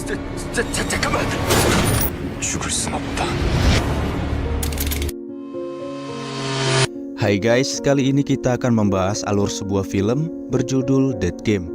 잠깐만. 죽을 순 없다. Hai guys, kali ini kita akan membahas alur sebuah film berjudul Dead Game.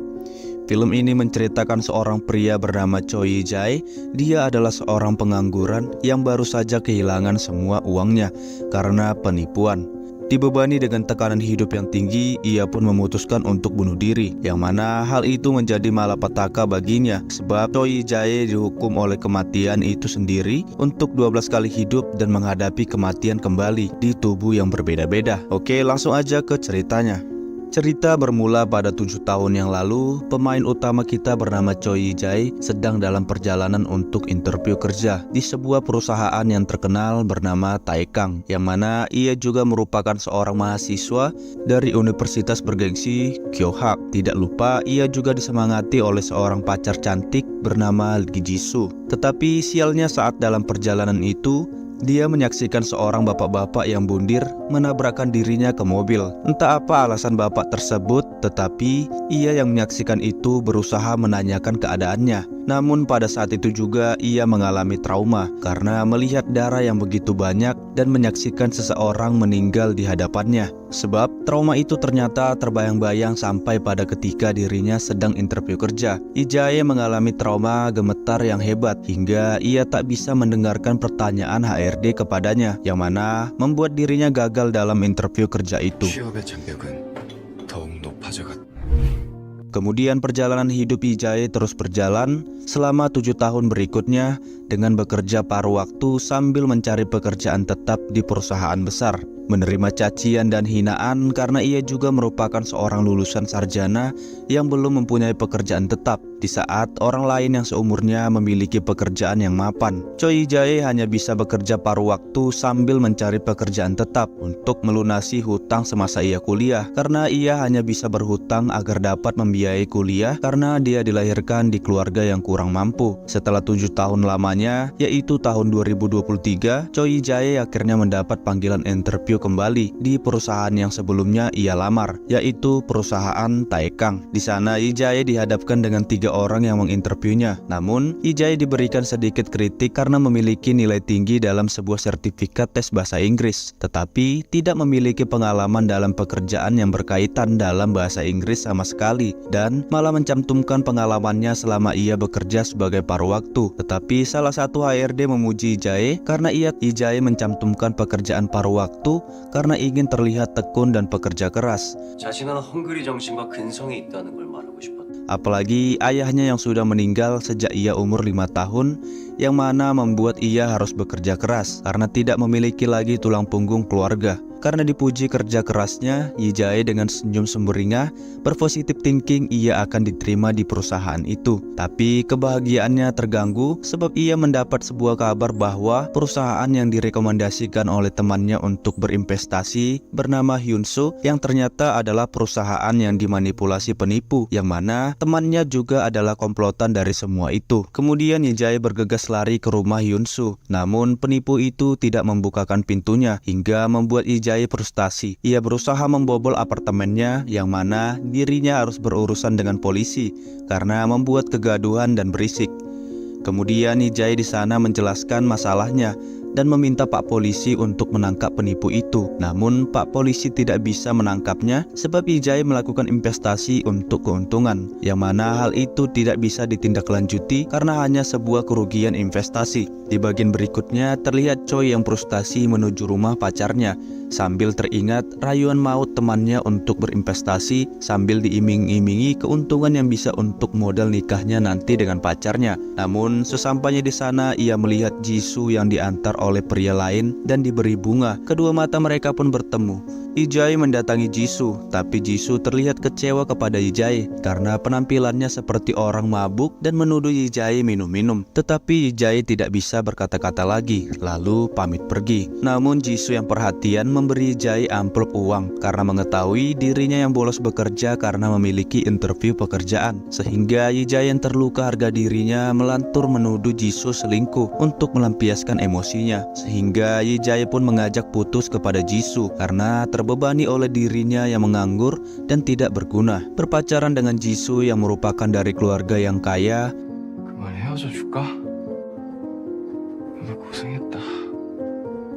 Film ini menceritakan seorang pria bernama Choi Jae. Dia adalah seorang pengangguran yang baru saja kehilangan semua uangnya karena penipuan. Dibebani dengan tekanan hidup yang tinggi, ia pun memutuskan untuk bunuh diri, yang mana hal itu menjadi malapetaka baginya sebab Choi Jae dihukum oleh kematian itu sendiri untuk 12 kali hidup dan menghadapi kematian kembali di tubuh yang berbeda-beda. Oke, langsung aja ke ceritanya. Cerita bermula pada 7 tahun yang lalu. Pemain utama kita bernama Choi Jae sedang dalam perjalanan untuk interview kerja di sebuah perusahaan yang terkenal bernama Taekang, yang mana ia juga merupakan seorang mahasiswa dari universitas bergengsi Kyohak. Tidak lupa ia juga disemangati oleh seorang pacar cantik bernama Lee Jisoo. Tetapi sialnya saat dalam perjalanan itu dia menyaksikan seorang bapak-bapak yang bundir menabrakkan dirinya ke mobil. Entah apa alasan bapak tersebut, tetapi ia yang menyaksikan itu berusaha menanyakan keadaannya. Namun pada saat itu juga ia mengalami trauma karena melihat darah yang begitu banyak dan menyaksikan seseorang meninggal di hadapannya. Sebab trauma itu ternyata terbayang-bayang sampai pada ketika dirinya sedang interview kerja. Jae mengalami trauma gemetar yang hebat hingga ia tak bisa mendengarkan pertanyaan HRD kepadanya, yang mana membuat dirinya gagal dalam interview kerja itu. 취업의 장벽은 더욱 높아져갔다. Kemudian perjalanan hidup Jae terus berjalan selama 7 tahun berikutnya dengan bekerja paruh waktu sambil mencari pekerjaan tetap di perusahaan besar. Menerima cacian dan hinaan karena ia juga merupakan seorang lulusan sarjana yang belum mempunyai pekerjaan tetap di saat orang lain yang seumurnya memiliki pekerjaan yang mapan. Choi Jae hanya bisa bekerja paruh waktu sambil mencari pekerjaan tetap untuk melunasi hutang semasa ia kuliah, karena ia hanya bisa berhutang agar dapat membiayai kuliah karena dia dilahirkan di keluarga yang kurang mampu. Setelah 7 tahun lamanya, yaitu tahun 2023, Choi Jae akhirnya mendapat panggilan interview kembali di perusahaan yang sebelumnya ia lamar, yaitu perusahaan Taekang. Di sana Jae dihadapkan dengan 3 orang yang menginterviewnya. Namun Jae diberikan sedikit kritik karena memiliki nilai tinggi dalam sebuah sertifikat tes bahasa Inggris, tetapi tidak memiliki pengalaman dalam pekerjaan yang berkaitan dalam bahasa Inggris sama sekali, dan malah mencantumkan pengalamannya selama ia bekerja sebagai paruh waktu. Tetapi salah satu HRD memuji Jae karena Jae mencantumkan pekerjaan paruh waktu karena ingin terlihat tekun dan pekerja keras. 자신은 헝그리 정신과 근성이 있다는 걸 말하고 싶었다. Apalagi ayahnya yang sudah meninggal sejak ia umur 5 tahun, yang mana membuat ia harus bekerja keras karena tidak memiliki lagi tulang punggung keluarga. Karena dipuji kerja kerasnya, Jae dengan senyum sumringah berpositif thinking ia akan diterima di perusahaan itu. Tapi kebahagiaannya terganggu sebab ia mendapat sebuah kabar bahwa perusahaan yang direkomendasikan oleh temannya untuk berinvestasi bernama Hyunsu, yang ternyata adalah perusahaan yang dimanipulasi penipu, yang mana temannya juga adalah komplotan dari semua itu. Kemudian Jae bergegas lari ke rumah Hyunsu, namun penipu itu tidak membukakan pintunya hingga membuat Jae frustasi. Ia berusaha membobol apartemennya, yang mana dirinya harus berurusan dengan polisi karena membuat kegaduhan dan berisik. Kemudian Jae di sana menjelaskan masalahnya dan meminta Pak Polisi untuk menangkap penipu itu. Namun Pak Polisi tidak bisa menangkapnya sebab Jae melakukan investasi untuk keuntungan, yang mana hal itu tidak bisa ditindaklanjuti karena hanya sebuah kerugian investasi. Di bagian berikutnya terlihat Choi yang frustasi menuju rumah pacarnya sambil teringat rayuan maut temannya untuk berinvestasi sambil diiming-imingi keuntungan yang bisa untuk modal nikahnya nanti dengan pacarnya. Namun sesampainya di sana ia melihat Jisoo yang diantar oleh pria lain dan diberi bunga. Kedua mata mereka pun bertemu. Jae mendatangi Jisoo, tapi Jisoo terlihat kecewa kepada Jae karena penampilannya seperti orang mabuk dan menuduh Jae minum-minum. Tetapi Jae tidak bisa berkata-kata lagi, lalu pamit pergi. Namun Jisoo yang perhatian memberi Jae amplop uang karena mengetahui dirinya yang bolos bekerja karena memiliki interview pekerjaan, sehingga Jae yang terluka harga dirinya melantur menuduh Jisoo selingkuh untuk melampiaskan emosinya, sehingga Jae pun mengajak putus kepada Jisoo karena terbebani oleh dirinya yang menganggur dan tidak berguna. Berpacaran dengan Jisoo yang merupakan dari keluarga yang kaya, 그만해요. 헤어져 줄까? 오늘 고생했다.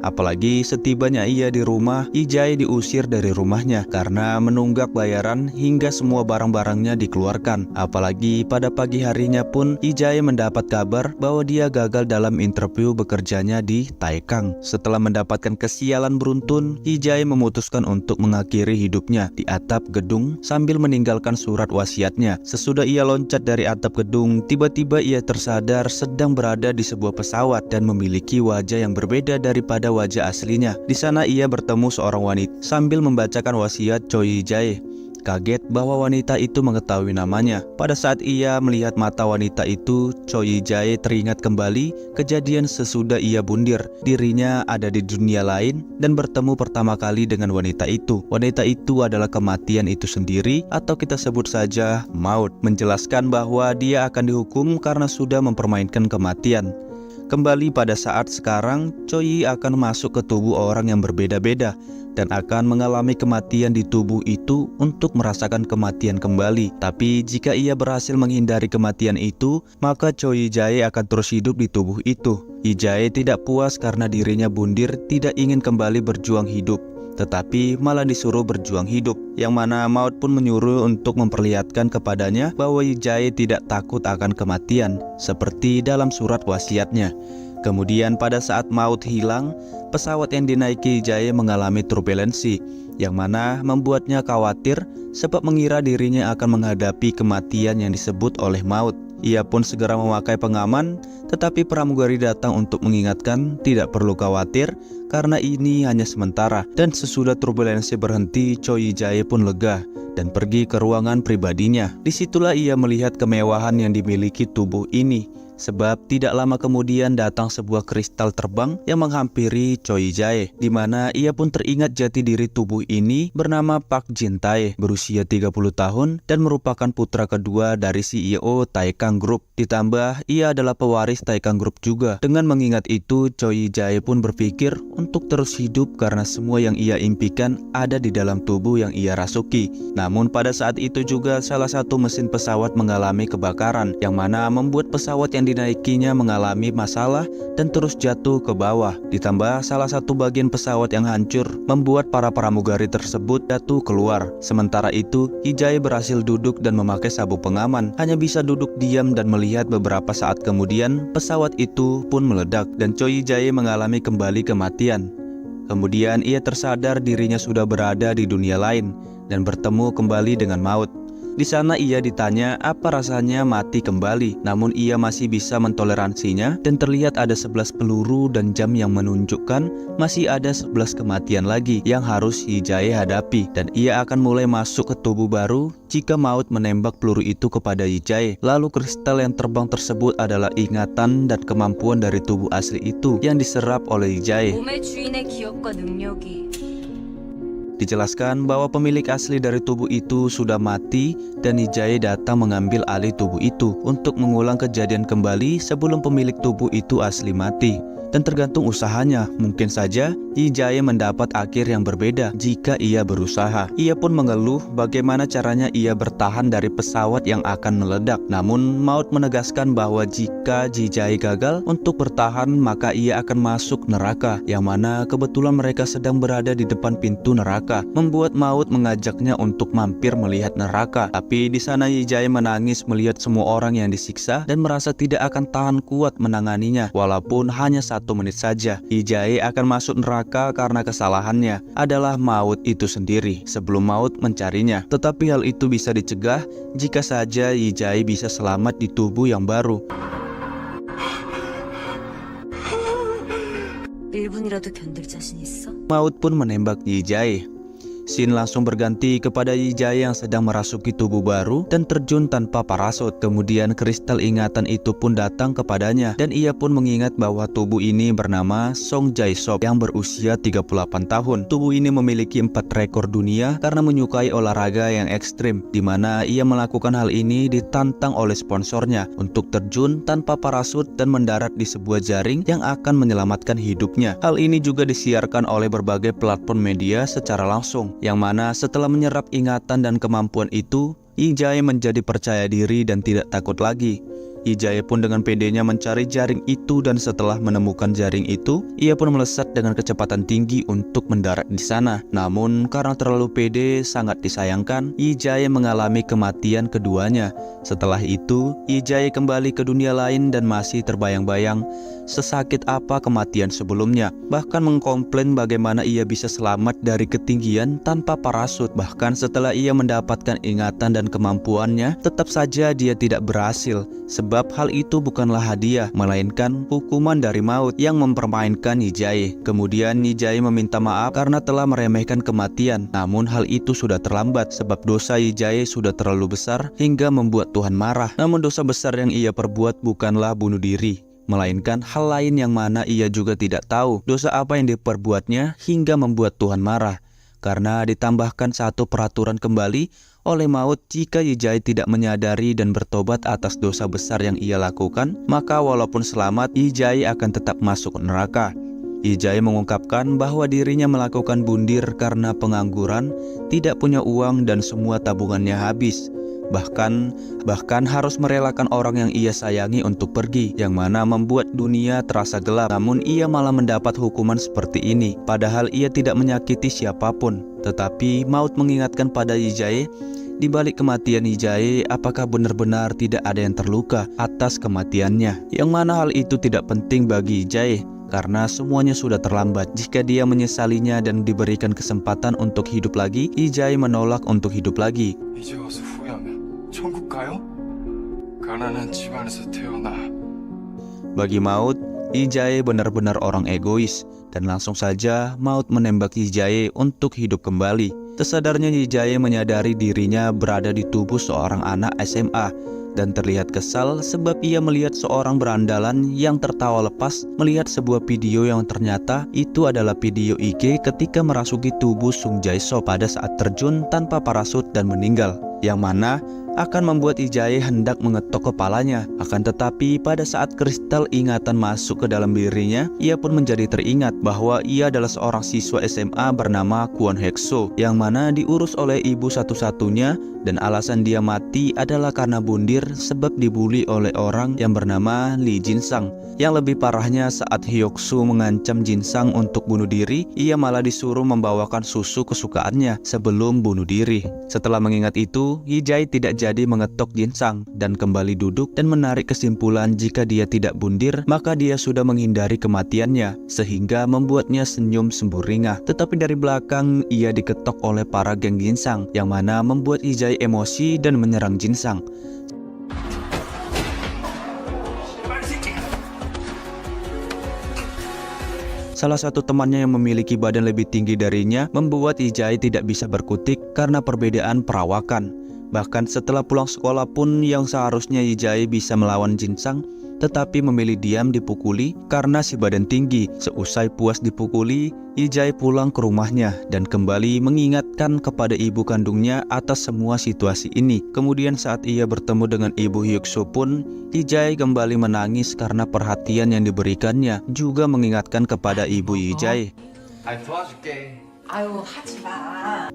Apalagi setibanya ia di rumah, Ijai diusir dari rumahnya karena menunggak bayaran hingga semua barang-barangnya dikeluarkan. Apalagi pada pagi harinya pun Ijai mendapat kabar bahwa dia gagal dalam interview bekerjanya di Taekang. Setelah mendapatkan kesialan beruntun, Ijai memutuskan untuk mengakhiri hidupnya di atap gedung sambil meninggalkan surat wasiatnya. Sesudah ia loncat dari atap gedung, tiba-tiba ia tersadar sedang berada di sebuah pesawat dan memiliki wajah yang berbeda daripada wajah aslinya. Di sana ia bertemu seorang wanita sambil membacakan wasiat Choi Jae. Kaget bahwa wanita itu mengetahui namanya. Pada saat ia melihat mata wanita itu, Choi Jae teringat kembali kejadian sesudah ia bundir. Dirinya ada di dunia lain dan bertemu pertama kali dengan wanita itu. Wanita itu adalah kematian itu sendiri, atau kita sebut saja maut. Menjelaskan bahwa dia akan dihukum karena sudah mempermainkan kematian. Kembali pada saat sekarang, Choi akan masuk ke tubuh orang yang berbeda-beda dan akan mengalami kematian di tubuh itu untuk merasakan kematian kembali. Tapi jika ia berhasil menghindari kematian itu, maka Choi Jae akan terus hidup di tubuh itu. Ijai tidak puas karena dirinya bundir, tidak ingin kembali berjuang hidup, tetapi malah disuruh berjuang hidup, yang mana maut pun menyuruh untuk memperlihatkan kepadanya bahwa Ijai tidak takut akan kematian, seperti dalam surat wasiatnya. Kemudian pada saat maut hilang, pesawat yang dinaiki Ijai mengalami turbulensi, yang mana membuatnya khawatir sebab mengira dirinya akan menghadapi kematian yang disebut oleh maut. Ia pun segera memakai pengaman, tetapi pramugari datang untuk mengingatkan tidak perlu khawatir karena ini hanya sementara. Dan sesudah turbulensi berhenti, Choi Jae pun lega dan pergi ke ruangan pribadinya. Disitulah ia melihat kemewahan yang dimiliki tubuh ini, sebab tidak lama kemudian datang sebuah kristal terbang yang menghampiri Choi Jae, di mana ia pun teringat jati diri tubuh ini bernama Park Jin Tae, berusia 30 tahun dan merupakan putra kedua dari CEO Taekang Group. Ditambah ia adalah pewaris Taekang Group juga. Dengan mengingat itu, Choi Jae pun berpikir untuk terus hidup karena semua yang ia impikan ada di dalam tubuh yang ia rasuki. Namun pada saat itu juga salah satu mesin pesawat mengalami kebakaran, yang mana membuat pesawat yang dinaikinya mengalami masalah dan terus jatuh ke bawah. Ditambah salah satu bagian pesawat yang hancur membuat para pramugari tersebut jatuh keluar. Sementara itu, Ijai berhasil duduk dan memakai sabuk pengaman. Hanya bisa duduk diam dan melihat. Beberapa saat kemudian pesawat itu pun meledak dan Choi Jae mengalami kembali kematian. Kemudian ia tersadar dirinya sudah berada di dunia lain dan bertemu kembali dengan maut. Di sana ia ditanya apa rasanya mati kembali, namun ia masih bisa mentoleransinya dan terlihat ada 11 peluru dan jam yang menunjukkan masih ada 11 kematian lagi yang harus Ijai hadapi, dan ia akan mulai masuk ke tubuh baru jika maut menembak peluru itu kepada Ijai. Lalu kristal yang terbang tersebut adalah ingatan dan kemampuan dari tubuh asli itu yang diserap oleh Ijai. 몸의 주인의 기억과 능력이 Dijelaskan bahwa pemilik asli dari tubuh itu sudah mati dan Ijai datang mengambil alih tubuh itu untuk mengulang kejadian kembali sebelum pemilik tubuh itu asli mati. Dan tergantung usahanya, mungkin saja Ijai mendapat akhir yang berbeda jika ia berusaha. Ia pun mengeluh bagaimana caranya ia bertahan dari pesawat yang akan meledak. Namun maut menegaskan bahwa jika Ijai gagal untuk bertahan, maka ia akan masuk neraka, yang mana kebetulan mereka sedang berada di depan pintu neraka, membuat maut mengajaknya untuk mampir melihat neraka. Tapi di sana Ijai menangis melihat semua orang yang disiksa dan merasa tidak akan tahan kuat menanganinya, walaupun hanya 1 menit saja. Ijai akan masuk neraka karena kesalahannya adalah maut itu sendiri sebelum maut mencarinya. Tetapi hal itu bisa dicegah jika saja Ijai bisa selamat di tubuh yang baru. 1분이라도 견딜 자신 있어? Maut pun menembak Ijai. Scene langsung berganti kepada Ijai yang sedang merasuki tubuh baru dan terjun tanpa parasut. Kemudian kristal ingatan itu pun datang kepadanya dan ia pun mengingat bahwa tubuh ini bernama Song Jae-sop yang berusia 38 tahun. Tubuh ini memiliki 4 rekor dunia karena menyukai olahraga yang ekstrim, di mana ia melakukan hal ini ditantang oleh sponsornya untuk terjun tanpa parasut dan mendarat di sebuah jaring yang akan menyelamatkan hidupnya. Hal ini juga disiarkan oleh berbagai platform media secara langsung, yang mana setelah menyerap ingatan dan kemampuan itu, Ijai menjadi percaya diri dan tidak takut lagi. Yi Jae pun dengan pedenya mencari jaring itu dan setelah menemukan jaring itu, ia pun melesat dengan kecepatan tinggi untuk mendarat di sana. Namun karena terlalu pede, sangat disayangkan, Yi Jae mengalami kematian keduanya. Setelah itu, Yi Jae kembali ke dunia lain dan masih terbayang-bayang sesakit apa kematian sebelumnya. Bahkan mengkomplain bagaimana ia bisa selamat dari ketinggian tanpa parasut. Bahkan setelah ia mendapatkan ingatan dan kemampuannya, tetap saja dia tidak berhasil. Sebab hal itu bukanlah hadiah, melainkan hukuman dari maut yang mempermainkan Yi Jae. Kemudian Yi Jae meminta maaf karena telah meremehkan kematian. Namun hal itu sudah terlambat sebab dosa Yi Jae sudah terlalu besar hingga membuat Tuhan marah. Namun dosa besar yang ia perbuat bukanlah bunuh diri, melainkan hal lain yang mana ia juga tidak tahu dosa apa yang diperbuatnya hingga membuat Tuhan marah. Karena ditambahkan satu peraturan kembali oleh maut jika Yi Jae tidak menyadari dan bertobat atas dosa besar yang ia lakukan, maka walaupun selamat, Yi Jae akan tetap masuk neraka. Yi Jae mengungkapkan bahwa dirinya melakukan bundir karena pengangguran, tidak punya uang dan semua tabungannya habis. Bahkan harus merelakan orang yang ia sayangi untuk pergi, yang mana membuat dunia terasa gelap. Namun ia malah mendapat hukuman seperti ini, padahal ia tidak menyakiti siapapun. Tetapi maut mengingatkan pada Yi Jae, di balik kematian Yi Jae, apakah benar-benar tidak ada yang terluka atas kematiannya? Yang mana hal itu tidak penting bagi Yi Jae, karena semuanya sudah terlambat. Jika dia menyesalinya dan diberikan kesempatan untuk hidup lagi, Yi Jae menolak untuk hidup lagi. 이제 와서 후회하면 천국 가요? 가난한 집안에서 태어나. Bagi maut, Yi Jae benar-benar orang egois, dan langsung saja maut menembak Yi Jae untuk hidup kembali. Tersadarnya Yi Jae menyadari dirinya berada di tubuh seorang anak SMA dan terlihat kesal sebab ia melihat seorang berandalan yang tertawa lepas melihat sebuah video yang ternyata itu adalah video IG ketika merasuki tubuh Sung Jae-seo pada saat terjun tanpa parasut dan meninggal, yang mana akan membuat Yi Jae hendak mengetok kepalanya. Akan tetapi pada saat kristal ingatan masuk ke dalam dirinya, ia pun menjadi teringat bahwa ia adalah seorang siswa SMA bernama Kwon Hek-soo, yang mana diurus oleh ibu satu-satunya, dan alasan dia mati adalah karena bundir sebab dibully oleh orang yang bernama Lee Jin-sang. Yang lebih parahnya, saat Hyuk-soo mengancam Jin-sang untuk bunuh diri, ia malah disuruh membawakan susu kesukaannya sebelum bunuh diri. Setelah mengingat itu, Yi Jae tidak jadi mengetok Jin-sang dan kembali duduk dan menarik kesimpulan jika dia tidak bundir, maka dia sudah menghindari kematiannya, sehingga membuatnya senyum semburinya. Tetapi dari belakang ia diketok oleh para geng Jin-sang, yang mana membuat Yi Jae emosi dan menyerang Jin-sang. Salah satu temannya yang memiliki badan lebih tinggi darinya membuat Yi Jae tidak bisa berkutik karena perbedaan perawakan. Bahkan setelah pulang sekolah pun yang seharusnya Yi Jae bisa melawan Jin-sang, tetapi memilih diam dipukuli karena si badan tinggi. Seusai puas dipukuli, Yi Jae pulang ke rumahnya dan kembali mengingatkan kepada ibu kandungnya atas semua situasi ini. Kemudian saat ia bertemu dengan ibu Hyuk-soo pun, Yi Jae kembali menangis karena perhatian yang diberikannya, juga mengingatkan kepada ibu Yi Jae.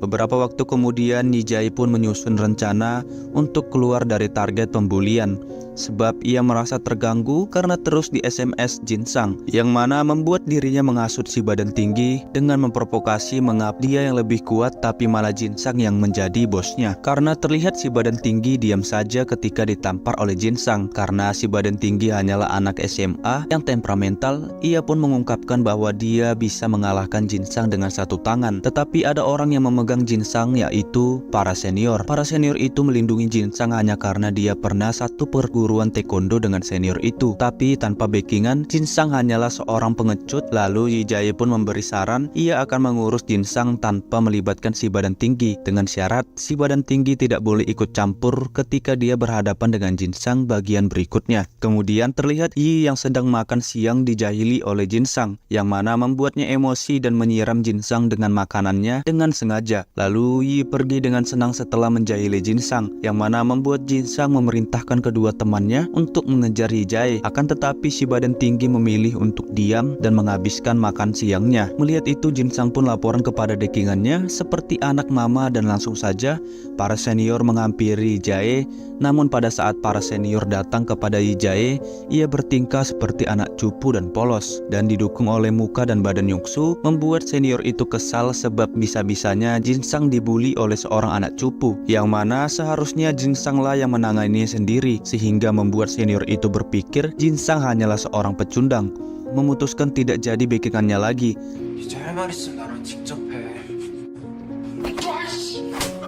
Beberapa waktu kemudian Yi Jae pun menyusun rencana untuk keluar dari target pembulian, sebab ia merasa terganggu karena terus di SMS Jin-sang, yang mana membuat dirinya menghasut si badan tinggi dengan memprovokasi mengap dia yang lebih kuat tapi malah Jin-sang yang menjadi bosnya. Karena terlihat si badan tinggi diam saja ketika ditampar oleh Jin-sang. Karena si badan tinggi hanyalah anak SMA yang temperamental, ia pun mengungkapkan bahwa dia bisa mengalahkan Jin-sang dengan satu tangan. Tetapi ada orang yang memegang Jin-sang, yaitu para senior. Para senior itu melindungi Jin-sang hanya karena dia pernah satu perguruan taekwondo dengan senior itu. Tapi tanpa backingan, Jin-sang hanyalah seorang pengecut. Lalu Yi Jae pun memberi saran ia akan mengurus Jin-sang tanpa melibatkan si badan tinggi, dengan syarat si badan tinggi tidak boleh ikut campur ketika dia berhadapan dengan Jin-sang bagian berikutnya. Kemudian terlihat Yi yang sedang makan siang dijahili oleh Jin-sang, yang mana membuatnya emosi dan menyiram Jin-sang dengan makanannya dengan sengaja. Lalu Yi pergi dengan senang setelah menjahili Jin-sang, yang mana membuat Jin-sang memerintahkan kedua temannya untuk mengejar Yi Jae. Akan tetapi si badan tinggi memilih untuk diam dan menghabiskan makan siangnya. Melihat itu, Jin-sang pun laporan kepada dekingannya seperti anak mama, dan langsung saja para senior menghampiri Yi Jae Namun pada saat para senior datang kepada Yi-jae, ia bertingkah seperti anak cupu dan polos. Dan didukung oleh muka dan badan Yongsu, membuat senior itu kesal sebab bisa-bisanya Jin-sang dibully oleh seorang anak cupu, yang mana seharusnya Jin-sanglah yang menangani sendiri, sehingga membuat senior itu berpikir Jin-sang hanyalah seorang pecundang, memutuskan tidak jadi backingannya lagi. 이제 할 말 있으면 나랑 직접 해.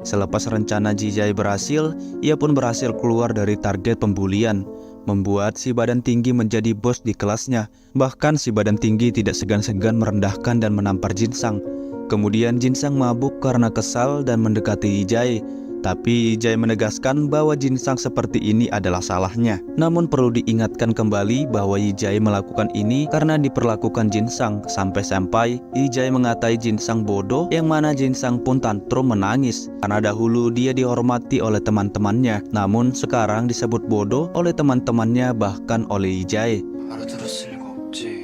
Selepas rencana Ji-jae berhasil, ia pun berhasil keluar dari target pembulian, membuat si badan tinggi menjadi bos di kelasnya. Bahkan si badan tinggi tidak segan-segan merendahkan dan menampar Jin-sang. Kemudian Jin-sang mabuk karena kesal dan mendekati Yi-jae. Tapi Yi-jae menegaskan bahwa Jin-sang seperti ini adalah salahnya. Namun perlu diingatkan kembali bahwa Yi-jae melakukan ini karena diperlakukan Jin-sang, sampai-sampai Yi-jae mengatai Jin-sang bodoh, yang mana Jin-sang pun tantrum menangis karena dahulu dia dihormati oleh teman-temannya, namun sekarang disebut bodoh oleh teman-temannya, bahkan oleh Yi-jae. 알아들었을 리가 없지.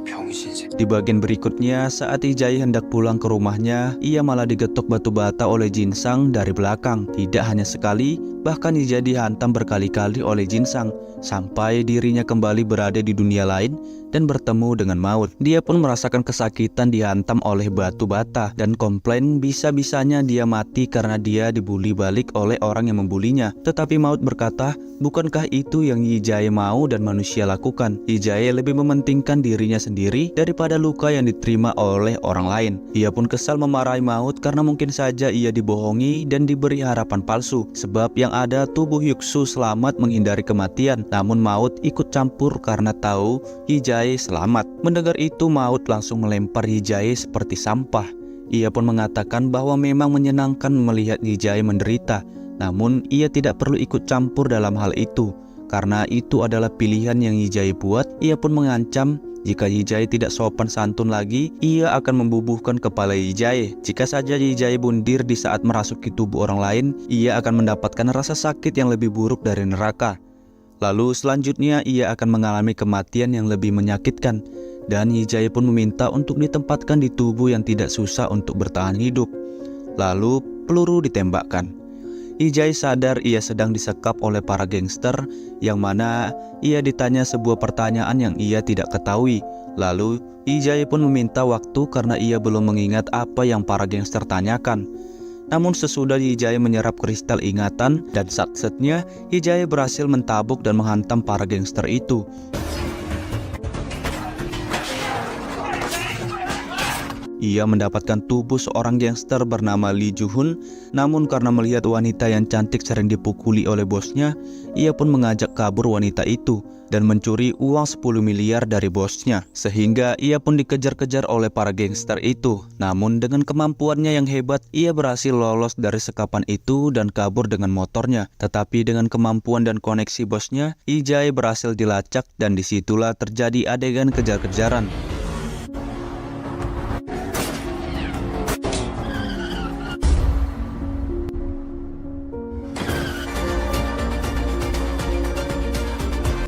병신새. Di bagian berikutnya, saat Yi-jae hendak pulang ke rumahnya, ia malah digetok batu bata oleh Jin-sang dari belakang. Tidak hanya sekali, bahkan Yi-jae dihantam berkali-kali oleh Jin-sang, sampai dirinya kembali berada di dunia lain dan bertemu dengan maut. Dia pun merasakan kesakitan dihantam oleh batu bata dan komplain bisa-bisanya dia mati karena dia dibully balik oleh orang yang membulinya. Tetapi maut berkata, bukankah itu yang Yi-jae mau dan manusia lakukan? Yi-jae lebih mementingkan dirinya sendiri daripada luka yang diterima oleh orang lain. Ia pun kesal memarahi maut karena mungkin saja ia dibohongi dan diberi harapan palsu, sebab yang ada tubuh Yuksu selamat menghindari kematian, namun maut ikut campur karena tahu Yi-jae selamat. Mendengar itu, maut langsung melempar Yi-jae seperti sampah. Ia pun mengatakan bahwa memang menyenangkan melihat Yi-jae menderita, namun ia tidak perlu ikut campur dalam hal itu karena itu adalah pilihan yang Yi-jae buat. Ia pun mengancam jika Yi-jae tidak sopan santun lagi, ia akan membubuhkan kepala Yi-jae. Jika saja Yi-jae bundir di saat merasuki tubuh orang lain, ia akan mendapatkan rasa sakit yang lebih buruk dari neraka. Lalu selanjutnya ia akan mengalami kematian yang lebih menyakitkan. Dan Yi-jae pun meminta untuk ditempatkan di tubuh yang tidak susah untuk bertahan hidup. Lalu peluru ditembakkan. Yi-jae sadar ia sedang disekap oleh para gangster, yang mana ia ditanya sebuah pertanyaan yang ia tidak ketahui. Lalu Yi-jae pun meminta waktu karena ia belum mengingat apa yang para gangster tanyakan. Namun sesudah Yi-jae menyerap kristal ingatan dan saat-saatnya Yi-jae berhasil mentabuk dan menghantam para gangster itu. Ia mendapatkan tubuh seorang gangster bernama Lee Ju-hun. Namun karena melihat wanita yang cantik sering dipukuli oleh bosnya, ia pun mengajak kabur wanita itu dan mencuri uang 10 miliar dari bosnya, sehingga ia pun dikejar-kejar oleh para gangster itu. Namun dengan kemampuannya yang hebat, ia berhasil lolos dari sekapan itu dan kabur dengan motornya. Tetapi dengan kemampuan dan koneksi bosnya, Yi-jae berhasil dilacak dan disitulah terjadi adegan kejar-kejaran.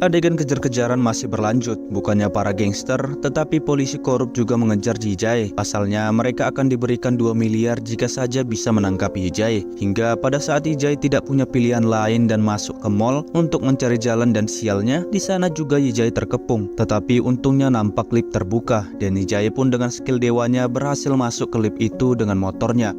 Adegan kejar-kejaran masih berlanjut. Bukannya para gangster, tetapi polisi korup juga mengejar Yi-jae. Pasalnya mereka akan diberikan 2 miliar jika saja bisa menangkap Yi-jae. Hingga pada saat Yi-jae tidak punya pilihan lain dan masuk ke mall untuk mencari jalan, dan sialnya di sana juga Yi-jae terkepung. Tetapi untungnya nampak lift terbuka dan Yi-jae pun dengan skill dewanya berhasil masuk ke lift itu dengan motornya.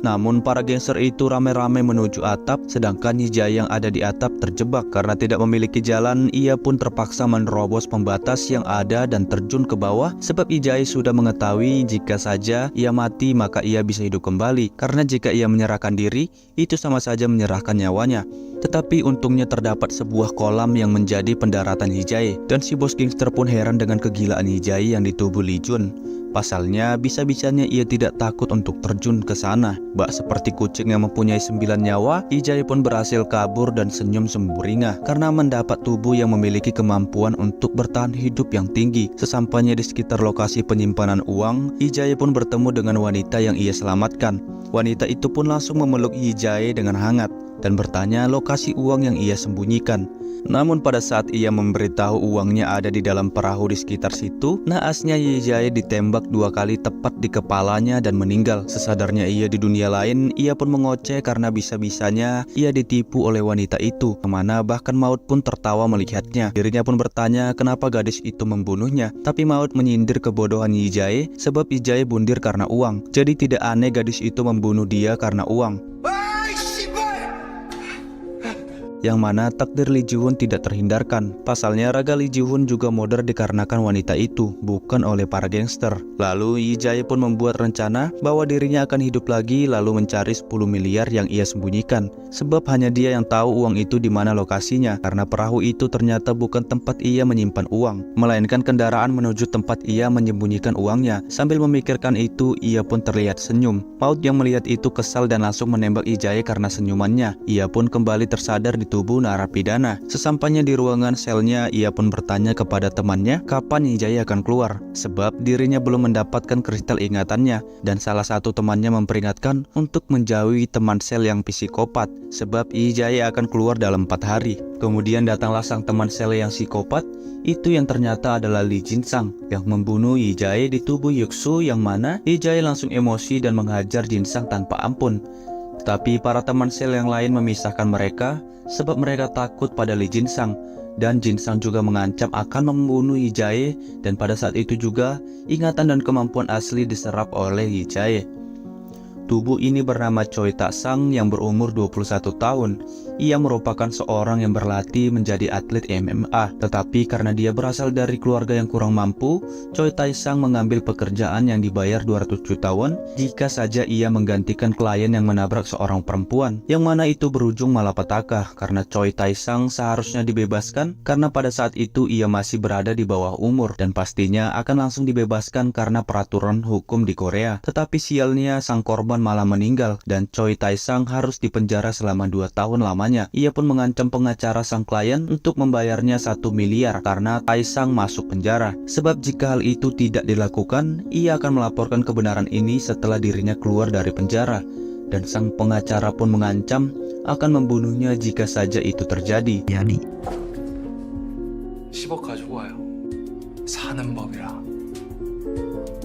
Namun para gangster itu rame-rame menuju atap, sedangkan Yi-jae yang ada di atap terjebak. Karena tidak memiliki jalan, ia pun terpaksa menerobos pembatas yang ada dan terjun ke bawah, sebab Yi-jae sudah mengetahui jika saja ia mati maka ia bisa hidup kembali. Karena jika ia menyerahkan diri, itu sama saja menyerahkan nyawanya. Tetapi untungnya terdapat sebuah kolam yang menjadi pendaratan Yi-jae, dan si bos gangster pun heran dengan kegilaan Yi-jae yang di tubuh Lee Jun. Pasalnya bisa-bisanya ia tidak takut untuk terjun ke sana. Bak seperti kucing yang mempunyai 9 nyawa, Yi-jae pun berhasil kabur dan senyum semburinya karena mendapat tubuh yang memiliki kemampuan untuk bertahan hidup yang tinggi. Sesampainya di sekitar lokasi penyimpanan uang, Yi-jae pun bertemu dengan wanita yang ia selamatkan. Wanita itu pun langsung memeluk Yi-jae dengan hangat dan bertanya lokasi uang yang ia sembunyikan. Namun pada saat ia memberitahu uangnya ada di dalam perahu di sekitar situ, naasnya Yi Jae ditembak 2 kali tepat di kepalanya dan meninggal. Sesadarnya ia di dunia lain, ia pun mengoceh karena bisa-bisanya ia ditipu oleh wanita itu, kemana bahkan Maut pun tertawa melihatnya. Dirinya pun bertanya kenapa gadis itu membunuhnya, tapi Maut menyindir kebodohan Yi Jae sebab Yi Jae bundir karena uang. Jadi tidak aneh gadis itu membunuh dia karena uang. Yang mana takdir Lee Ji-hoon tidak terhindarkan. Pasalnya raga Lee Ji-hoon juga modar dikarenakan wanita itu, bukan oleh para gangster. Lalu Yi Jae pun membuat rencana bahwa dirinya akan hidup lagi lalu mencari 10 miliar yang ia sembunyikan. Sebab hanya dia yang tahu uang itu di mana lokasinya, karena perahu itu ternyata bukan tempat ia menyimpan uang, melainkan kendaraan menuju tempat ia menyembunyikan uangnya. Sambil memikirkan itu, ia pun terlihat senyum. Maut yang melihat itu kesal dan langsung menembak Yi Jae karena senyumannya. Ia pun kembali tersadar di tubuh narapidana. Sesampainya di ruangan selnya, ia pun bertanya kepada temannya kapan Yi Jae akan keluar, sebab dirinya belum mendapatkan kristal ingatannya, dan salah satu temannya memperingatkan untuk menjauhi teman sel yang psikopat, sebab Yi Jae akan keluar dalam 4 hari. Kemudian datanglah sang teman sel yang psikopat, itu yang ternyata adalah Lee Jin-sang yang membunuh Yi Jae di tubuh Yuksu, yang mana Yi Jae langsung emosi dan menghajar Jin-sang tanpa ampun. Tapi para teman sel yang lain memisahkan mereka sebab mereka takut pada Lee Jin-sang, dan Jin-sang juga mengancam akan membunuh Yi Jae, dan pada saat itu juga ingatan dan kemampuan asli diserap oleh Yi Jae. Tubuh ini bernama Choi Tak-sang yang berumur 21 tahun. Ia merupakan seorang yang berlatih menjadi atlet MMA. Tetapi karena dia berasal dari keluarga yang kurang mampu, Choi Tak-sang mengambil pekerjaan yang dibayar 200 juta won jika saja ia menggantikan klien yang menabrak seorang perempuan. Yang mana itu berujung malapetaka karena Choi Tak-sang seharusnya dibebaskan karena pada saat itu ia masih berada di bawah umur dan pastinya akan langsung dibebaskan karena peraturan hukum di Korea. Tetapi sialnya sang korban malah meninggal dan Choi Tak-sang harus dipenjara selama 2 tahun lamanya. Ia pun mengancam pengacara sang klien untuk membayarnya 1 miliar karena Tak-sang masuk penjara. Sebab jika hal itu tidak dilakukan, ia akan melaporkan kebenaran ini setelah dirinya keluar dari penjara. Dan sang pengacara pun mengancam akan membunuhnya jika saja itu terjadi. 10억 가지고 와요. 사는 법이라.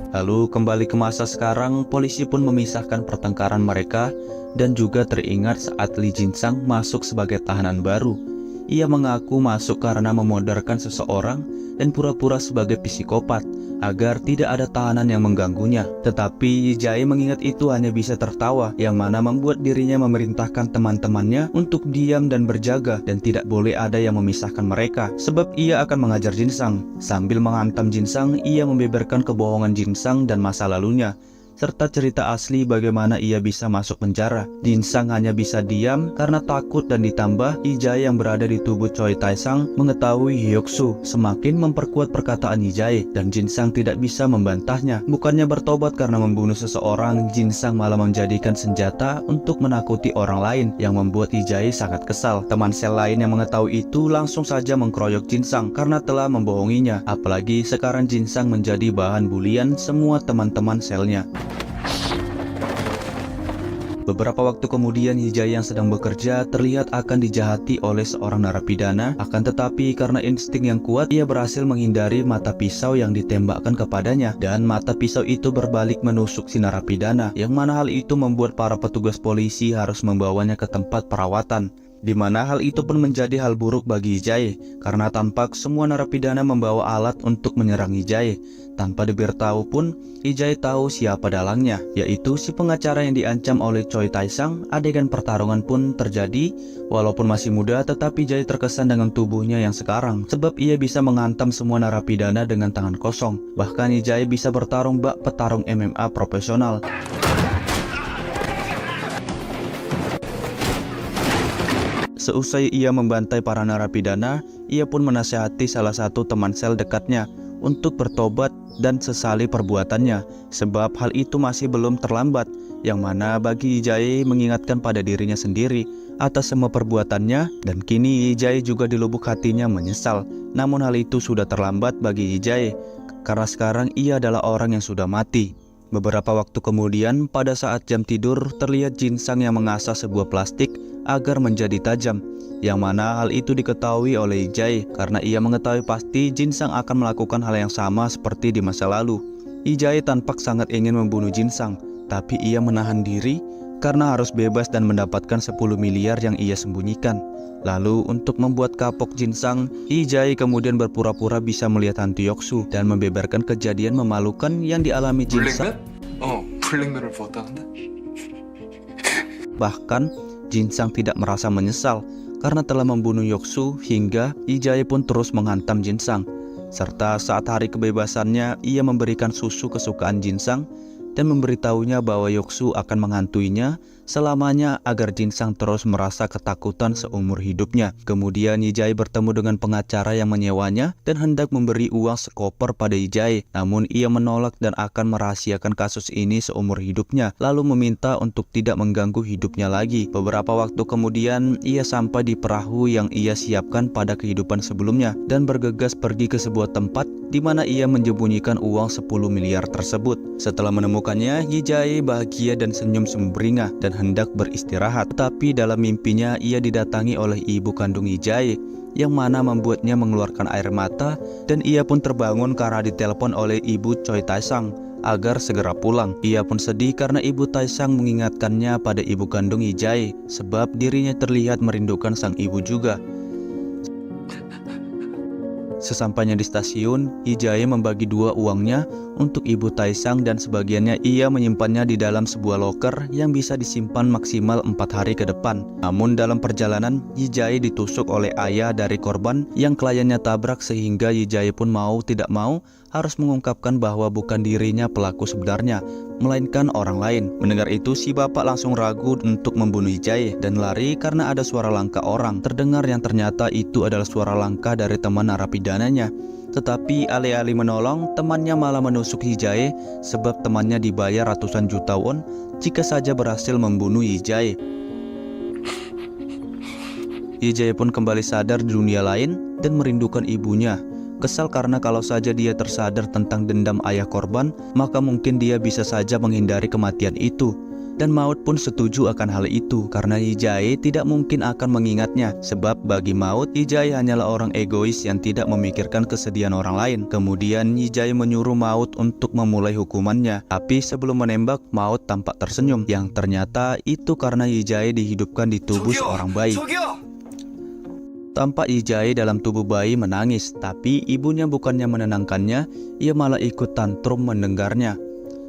Lalu kembali ke masa sekarang, polisi pun memisahkan pertengkaran mereka dan juga teringat saat Lee Jin-sang masuk sebagai tahanan baru. Ia mengaku masuk karena memodarkan seseorang dan pura-pura sebagai psikopat agar tidak ada tahanan yang mengganggunya. Tetapi Yi Jae mengingat itu hanya bisa tertawa, yang mana membuat dirinya memerintahkan teman-temannya untuk diam dan berjaga dan tidak boleh ada yang memisahkan mereka, sebab ia akan mengajar Jin-sang. Sambil menghantam Jin-sang, ia membeberkan kebohongan Jin-sang dan masa lalunya, serta cerita asli bagaimana ia bisa masuk penjara. Jin-sang hanya bisa diam karena takut dan ditambah Yi Jae yang berada di tubuh Choi Tak-sang mengetahui Hyuksu semakin memperkuat perkataan Yi Jae dan Jin-sang tidak bisa membantahnya. Bukannya bertobat karena membunuh seseorang, Jin-sang malah menjadikan senjata untuk menakuti orang lain yang membuat Yi Jae sangat kesal. Teman sel lain yang mengetahui itu langsung saja mengkeroyok Jin-sang karena telah membohonginya. Apalagi sekarang Jin-sang menjadi bahan bulian semua teman-teman selnya. Beberapa waktu kemudian Yi Jae yang sedang bekerja terlihat akan dijahati oleh seorang narapidana. Akan tetapi karena insting yang kuat, ia berhasil menghindari mata pisau yang ditembakkan kepadanya, dan mata pisau itu berbalik menusuk si narapidana, yang mana hal itu membuat para petugas polisi harus membawanya ke tempat perawatan. Di mana hal itu pun menjadi hal buruk bagi Yi Jae karena tampak semua narapidana membawa alat untuk menyerang Yi Jae. Tanpa diberitahu pun, Yi Jae tahu siapa dalangnya, yaitu si pengacara yang diancam oleh Choi Tak-sang. Adegan pertarungan pun terjadi. Walaupun masih muda, tetapi Jae terkesan dengan tubuhnya yang sekarang, sebab ia bisa menghantam semua narapidana dengan tangan kosong. Bahkan Yi Jae bisa bertarung bak petarung MMA profesional. Seusai ia membantai para narapidana, ia pun menasihati salah satu teman sel dekatnya untuk bertobat dan sesali perbuatannya, sebab hal itu masih belum terlambat, yang mana bagi Yi Jae mengingatkan pada dirinya sendiri atas semua perbuatannya, dan kini Yi Jae juga di lubuk hatinya menyesal. Namun hal itu sudah terlambat bagi Yi Jae, karena sekarang ia adalah orang yang sudah mati. Beberapa waktu kemudian, pada saat jam tidur, terlihat Jin-sang yang mengasah sebuah plastik agar menjadi tajam, yang mana hal itu diketahui oleh Lee-jae karena ia mengetahui pasti Jin-sang akan melakukan hal yang sama seperti di masa lalu. Lee-jae tampak sangat ingin membunuh Jin-sang, tapi ia menahan diri karena harus bebas dan mendapatkan 10 miliar yang ia sembunyikan. Lalu untuk membuat kapok Jin-sang, Lee-jae kemudian berpura-pura bisa melihat hantu Yoksu dan membeberkan kejadian memalukan yang dialami Jin-sang. 블랙맨을 보았다는데? Bahkan Jin-sang tidak merasa menyesal karena telah membunuh Yoksu hingga Lee-jae pun terus menghantam Jin-sang. Serta saat hari kebebasannya ia memberikan susu kesukaan Jin-sang dan memberitahunya bahwa Yoksu akan menghantuinya selamanya agar Jin-sang terus merasa ketakutan seumur hidupnya. Kemudian Lee-jae bertemu dengan pengacara yang menyewanya dan hendak memberi uang sekoper pada Lee-jae, namun ia menolak dan akan merahasiakan kasus ini seumur hidupnya, lalu meminta untuk tidak mengganggu hidupnya lagi. Beberapa waktu kemudian ia sampai di perahu yang ia siapkan pada kehidupan sebelumnya dan bergegas pergi ke sebuah tempat di mana ia menyembunyikan uang 10 miliar tersebut. Setelah menemukannya, Lee-jae bahagia dan senyum sumringah dan hendak beristirahat. Tetapi dalam mimpinya ia didatangi oleh ibu kandung Lee-jae yang mana membuatnya mengeluarkan air mata, dan ia pun terbangun karena ditelepon oleh ibu Choi Tae-sang agar segera pulang. Ia pun sedih karena ibu Tae-sang mengingatkannya pada ibu kandung Lee-jae sebab dirinya terlihat merindukan sang ibu juga. Sesampainya di stasiun, Lee-jae membagi dua uangnya untuk ibu Tae-sang dan sebagiannya ia menyimpannya di dalam sebuah loker yang bisa disimpan maksimal 4 hari ke depan. Namun dalam perjalanan, Lee-jae ditusuk oleh ayah dari korban yang kliennya tabrak sehingga Lee-jae pun mau tidak mau harus mengungkapkan bahwa bukan dirinya pelaku sebenarnya, melainkan orang lain. Mendengar itu, si bapak langsung ragu untuk membunuh Lee-jae dan lari karena ada suara langkah orang terdengar yang ternyata itu adalah suara langkah dari teman narapidananya. Tetapi alih-alih menolong, temannya malah menusuk Lee-jae sebab temannya dibayar ratusan juta won jika saja berhasil membunuh Lee-jae. Lee-jae pun kembali sadar di dunia lain dan merindukan ibunya. Kesal karena kalau saja dia tersadar tentang dendam ayah korban, maka mungkin dia bisa saja menghindari kematian itu. Dan Maut pun setuju akan hal itu karena Lee-jae tidak mungkin akan mengingatnya. Sebab bagi Maut, Lee-jae hanyalah orang egois yang tidak memikirkan kesedihan orang lain. Kemudian Lee-jae menyuruh Maut untuk memulai hukumannya. Tapi sebelum menembak, Maut tampak tersenyum. Yang ternyata itu karena Lee-jae dihidupkan di tubuh seorang bayi. Tampak Lee-jae dalam tubuh bayi menangis, tapi ibunya bukannya menenangkannya, ia malah ikut tantrum mendengarnya.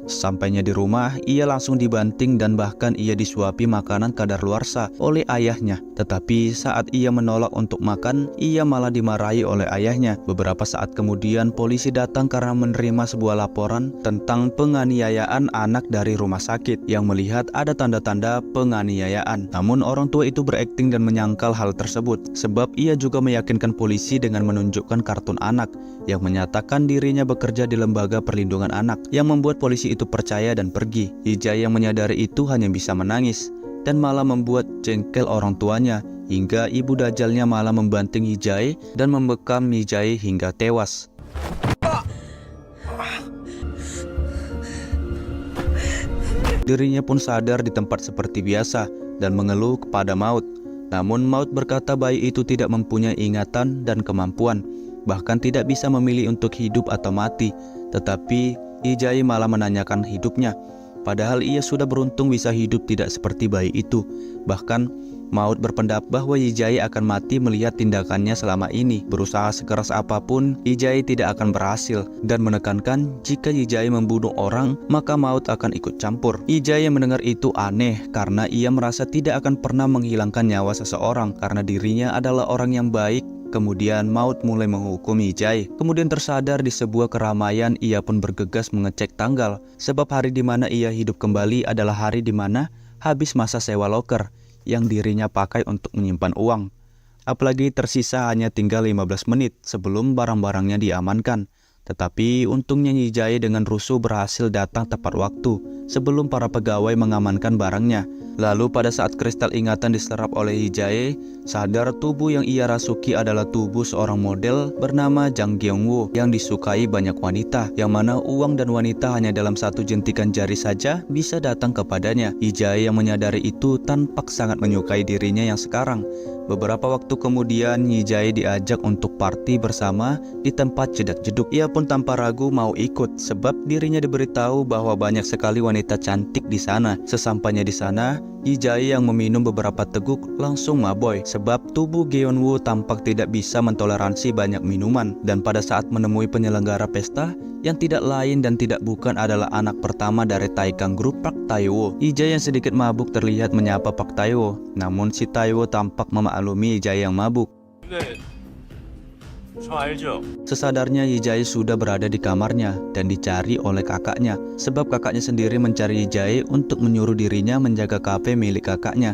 Sampainya di rumah, ia langsung dibanting dan bahkan ia disuapi makanan kadaluarsa oleh ayahnya. Tetapi saat ia menolak untuk makan, ia malah dimarahi oleh ayahnya. Beberapa saat kemudian polisi datang karena menerima sebuah laporan tentang penganiayaan anak dari rumah sakit yang melihat ada tanda-tanda penganiayaan. Namun orang tua itu berakting dan menyangkal hal tersebut sebab ia juga meyakinkan polisi dengan menunjukkan kartun anak yang menyatakan dirinya bekerja di lembaga perlindungan anak, yang membuat polisi itu percaya dan pergi. Lee-jae yang menyadari itu hanya bisa menangis dan malah membuat jengkel orang tuanya hingga ibu dajalnya malah membanting Lee-jae dan membekam Lee-jae hingga tewas. Dirinya pun sadar di tempat seperti biasa dan mengeluh kepada Maut. Namun Maut berkata bayi itu tidak mempunyai ingatan dan kemampuan, bahkan tidak bisa memilih untuk hidup atau mati. Tetapi Lee-jae malah menanyakan hidupnya, padahal ia sudah beruntung bisa hidup tidak seperti bayi itu. Bahkan Maut berpendapat bahwa Lee-jae akan mati melihat tindakannya selama ini. Berusaha sekeras apapun, Lee-jae tidak akan berhasil dan menekankan jika Lee-jae membunuh orang, maka Maut akan ikut campur. Lee-jae mendengar itu aneh karena ia merasa tidak akan pernah menghilangkan nyawa seseorang karena dirinya adalah orang yang baik. Kemudian Maut mulai menghukum Lee-jae. Kemudian tersadar di sebuah keramaian, ia pun bergegas mengecek tanggal sebab hari di mana ia hidup kembali adalah hari di mana habis masa sewa loker yang dirinya pakai untuk menyimpan uang. Apalagi tersisa hanya tinggal 15 menit sebelum barang-barangnya diamankan. Tetapi untungnya Lee-jae dengan rusuh berhasil datang tepat waktu sebelum para pegawai mengamankan barangnya. Lalu pada saat kristal ingatan diserap oleh Hee-jae, sadar tubuh yang ia rasuki adalah tubuh seorang model bernama Jang Kyung-woo yang disukai banyak wanita, yang mana uang dan wanita hanya dalam satu jentikan jari saja bisa datang kepadanya. Hee-jae yang menyadari itu tampak sangat menyukai dirinya yang sekarang. Beberapa waktu kemudian Hee-jae diajak untuk party bersama di tempat jedak-jeduk. Ia pun tanpa ragu mau ikut sebab dirinya diberitahu bahwa banyak sekali wanita cantik di sana. Sesampainya di sana, Hee-jae yang meminum beberapa teguk langsung maboi sebab tubuh Geon-woo tampak tidak bisa mentoleransi banyak minuman. Dan pada saat menemui penyelenggara pesta yang tidak lain dan tidak bukan adalah anak pertama dari Taekang Group, Park Tae-woo. Hee-jae yang sedikit mabuk terlihat menyapa Park Tae-woo, namun si Tae-woo tampak memaklumi Hee-jae yang mabuk. 네, 저 알죠. Sesadarnya Hee-jae sudah berada di kamarnya dan dicari oleh kakaknya sebab kakaknya sendiri mencari Hee-jae untuk menyuruh dirinya menjaga kafe milik kakaknya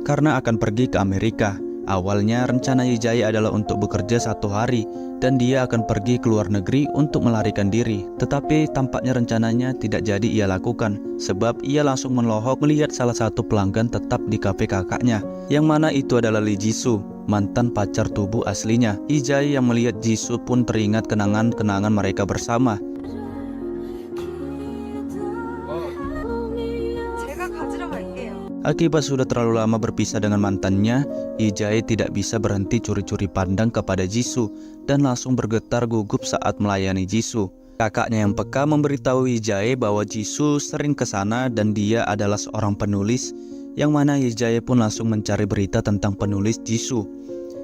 karena akan pergi ke Amerika. Awalnya rencana Hee-jae adalah untuk bekerja 1 hari dan dia akan pergi ke luar negeri untuk melarikan diri. Tetapi tampaknya rencananya tidak jadi ia lakukan sebab ia langsung melohok melihat salah satu pelanggan tetap di kafe kakaknya, yang mana itu adalah Lee Jisoo, mantan pacar tubuh aslinya. Hee-jae yang melihat Jisoo pun teringat kenangan-kenangan mereka bersama. 제가 가지러 갈게요. Akibat sudah terlalu lama berpisah dengan mantannya, Hee-jae tidak bisa berhenti curi-curi pandang kepada Jisoo dan langsung bergetar gugup saat melayani Jisoo. Kakaknya yang peka memberitahu Hee-jae bahwa Jisoo sering ke sana dan dia adalah seorang penulis, yang mana Hee-jae pun langsung mencari berita tentang penulis Jisoo.